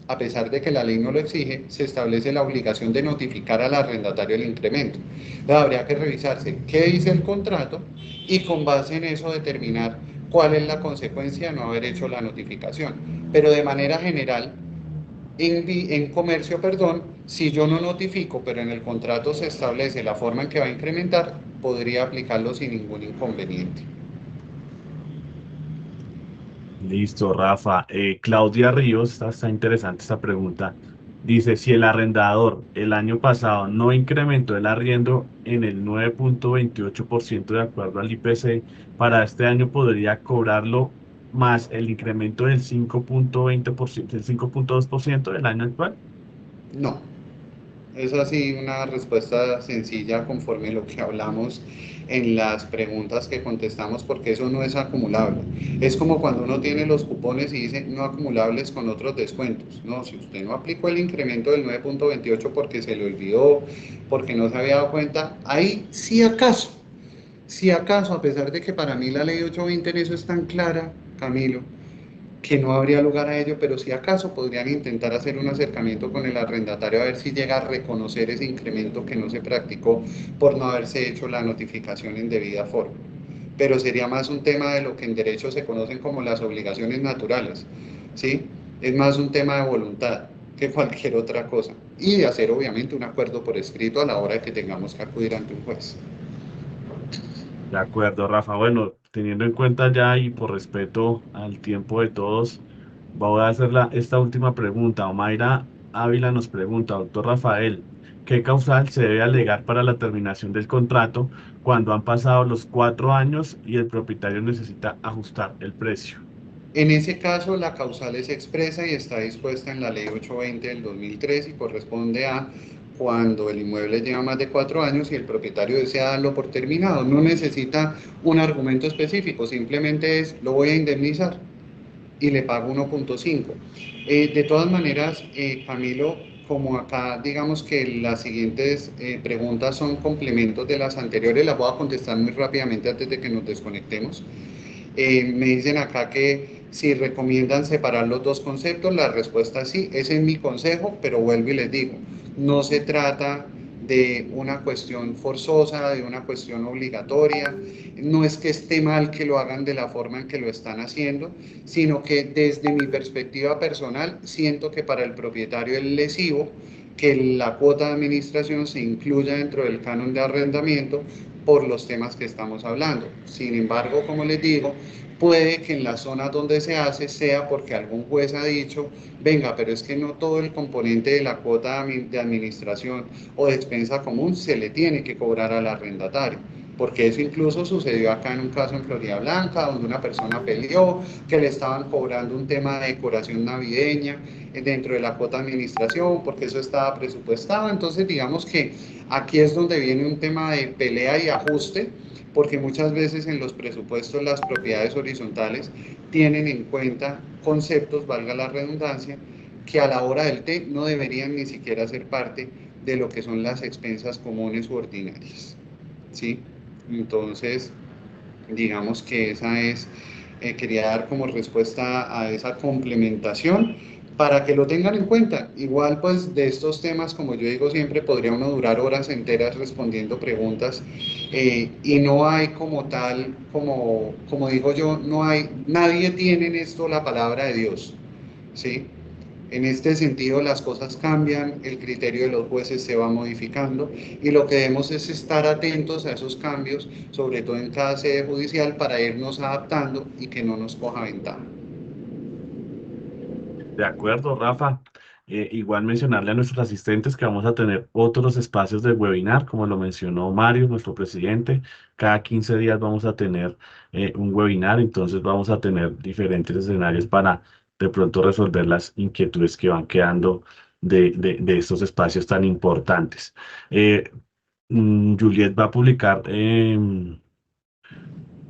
a pesar de que la ley no lo exige, se establece la obligación de notificar al arrendatario el incremento. Entonces, habría que revisarse qué dice el contrato y con base en eso determinar cuál es la consecuencia de no haber hecho la notificación. Pero de manera general, en comercio, perdón, si yo no notifico, pero en el contrato se establece la forma en que va a incrementar, podría aplicarlo sin ningún inconveniente. Listo, Rafa. Claudia Ríos, está interesante esta pregunta. Dice, si el arrendador el año pasado no incrementó el arriendo en el 9,28% de acuerdo al IPC, para este año podría cobrarlo más el incremento del 5,20%, el 5,2% del año actual. No, es así una respuesta sencilla conforme lo que hablamos en las preguntas que contestamos, porque eso no es acumulable. Es como cuando uno tiene los cupones y dice no acumulables con otros descuentos. No, si usted no aplicó el incremento del 9,28 porque se le olvidó, porque no se había dado cuenta, ahí sí acaso. Si acaso, a pesar de que para mí la ley 820 en eso es tan clara, Camilo, que no habría lugar a ello, pero si acaso podrían intentar hacer un acercamiento con el arrendatario a ver si llega a reconocer ese incremento que no se practicó por no haberse hecho la notificación en debida forma. Pero sería más un tema de lo que en derecho se conocen como las obligaciones naturales, ¿sí? Es más un tema de voluntad que cualquier otra cosa. Y de hacer obviamente un acuerdo por escrito a la hora de que tengamos que acudir ante un juez. De acuerdo, Rafa. Bueno, teniendo en cuenta ya y por respeto al tiempo de todos, voy a hacer esta última pregunta. Omaira Ávila nos pregunta, doctor Rafael, ¿qué causal se debe alegar para la terminación del contrato cuando han pasado los 4 años y el propietario necesita ajustar el precio? En ese caso, la causal es expresa y está dispuesta en la Ley 820 del 2003 y corresponde a cuando el inmueble lleva más de 4 años y el propietario desea darlo por terminado. No necesita un argumento específico, simplemente es lo voy a indemnizar y le pago 1,5. De todas maneras, Camilo, como acá digamos que las siguientes preguntas son complementos de las anteriores, las voy a contestar muy rápidamente antes de que nos desconectemos. Me dicen acá que si recomiendan separar los dos conceptos, la respuesta es sí, ese es mi consejo, pero vuelvo y les digo, no se trata de una cuestión forzosa, de una cuestión obligatoria, no es que esté mal que lo hagan de la forma en que lo están haciendo, sino que desde mi perspectiva personal siento que para el propietario es lesivo que la cuota de administración se incluya dentro del canon de arrendamiento por los temas que estamos hablando. Sin embargo, como les digo, puede que en las zonas donde se hace sea porque algún juez ha dicho, venga, pero es que no todo el componente de la cuota de administración o de expensa común se le tiene que cobrar al arrendatario. Porque eso incluso sucedió acá en un caso en Florida Blanca, donde una persona peleó que le estaban cobrando un tema de decoración navideña dentro de la cuota de administración, porque eso estaba presupuestado. Entonces, digamos que aquí es donde viene un tema de pelea y ajuste, porque muchas veces en los presupuestos las propiedades horizontales tienen en cuenta conceptos, valga la redundancia, que a la hora del té no deberían ni siquiera ser parte de lo que son las expensas comunes u ordinarias. ¿Sí? Entonces, digamos que esa es, quería dar como respuesta a esa complementación para que lo tengan en cuenta. Igual pues de estos temas, como yo digo siempre, podría uno durar horas enteras respondiendo preguntas y no hay como tal, como digo yo, no hay, nadie tiene en esto la palabra de Dios, ¿sí? En este sentido, las cosas cambian, el criterio de los jueces se va modificando y lo que debemos es estar atentos a esos cambios, sobre todo en cada sede judicial, para irnos adaptando y que no nos coja ventaja. De acuerdo, Rafa. Igual mencionarle a nuestros asistentes que vamos a tener otros espacios de webinar, como lo mencionó Mario, nuestro presidente. Cada 15 días vamos a tener un webinar, entonces vamos a tener diferentes escenarios para de pronto resolver las inquietudes que van quedando de estos espacios tan importantes. Eh, Juliet va a publicar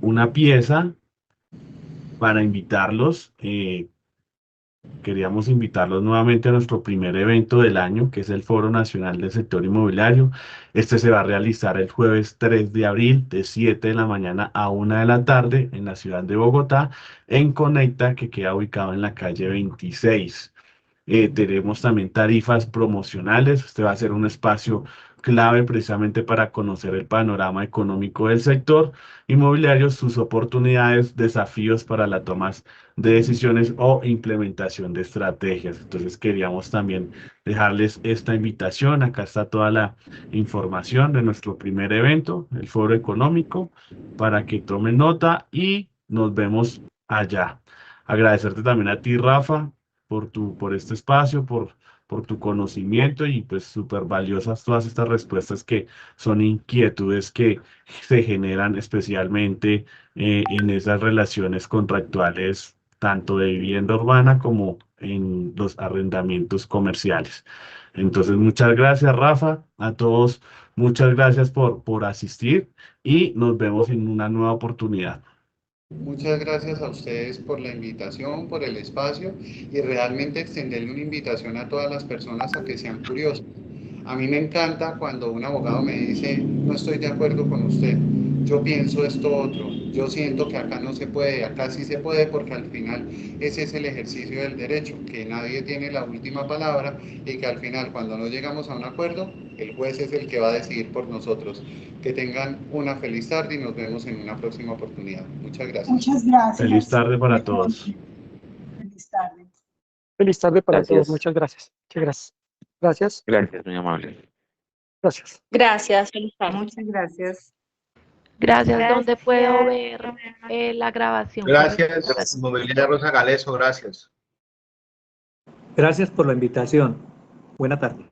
una pieza para invitarlos. Queríamos invitarlos nuevamente a nuestro primer evento del año, que es el Foro Nacional del Sector Inmobiliario. Este se va a realizar el jueves 3 de abril, de 7 de la mañana a 1 de la tarde, en la ciudad de Bogotá, en Conecta, que queda ubicado en la calle 26. tenemos también tarifas promocionales. Este va a ser un espacio clave precisamente para conocer el panorama económico del sector inmobiliario, sus oportunidades, desafíos para la toma de decisiones o implementación de estrategias. Entonces queríamos también dejarles esta invitación. Acá está toda la información de nuestro primer evento, el Foro Económico, para que tomen nota y nos vemos allá. Agradecerte también a ti, Rafa, por este espacio, por tu conocimiento y pues súper valiosas todas estas respuestas que son inquietudes que se generan especialmente en esas relaciones contractuales, tanto de vivienda urbana como en los arrendamientos comerciales. Entonces, muchas gracias, Rafa, a todos, muchas gracias por asistir y nos vemos en una nueva oportunidad. Muchas gracias a ustedes por la invitación, por el espacio y realmente extenderle una invitación a todas las personas a que sean curiosos. A mí me encanta cuando un abogado me dice, no estoy de acuerdo con usted, yo pienso esto otro, yo siento que acá no se puede, acá sí se puede porque al final ese es el ejercicio del derecho, que nadie tiene la última palabra y que al final cuando no llegamos a un acuerdo, el juez es el que va a decidir por nosotros. Que tengan una feliz tarde y nos vemos en una próxima oportunidad. Muchas gracias. Muchas Feliz gracias. tarde para todos. Feliz tarde. Feliz tarde para todos. Gracias. Muchas gracias. Muchas gracias. Gracias. Gracias, muy amable. Gracias. Gracias, feliz tarde. Muchas gracias. Gracias. ¿Dónde puedo ver la grabación? Gracias, Inmobiliaria Rosa Galeso, gracias. Gracias por la invitación. Buena tarde.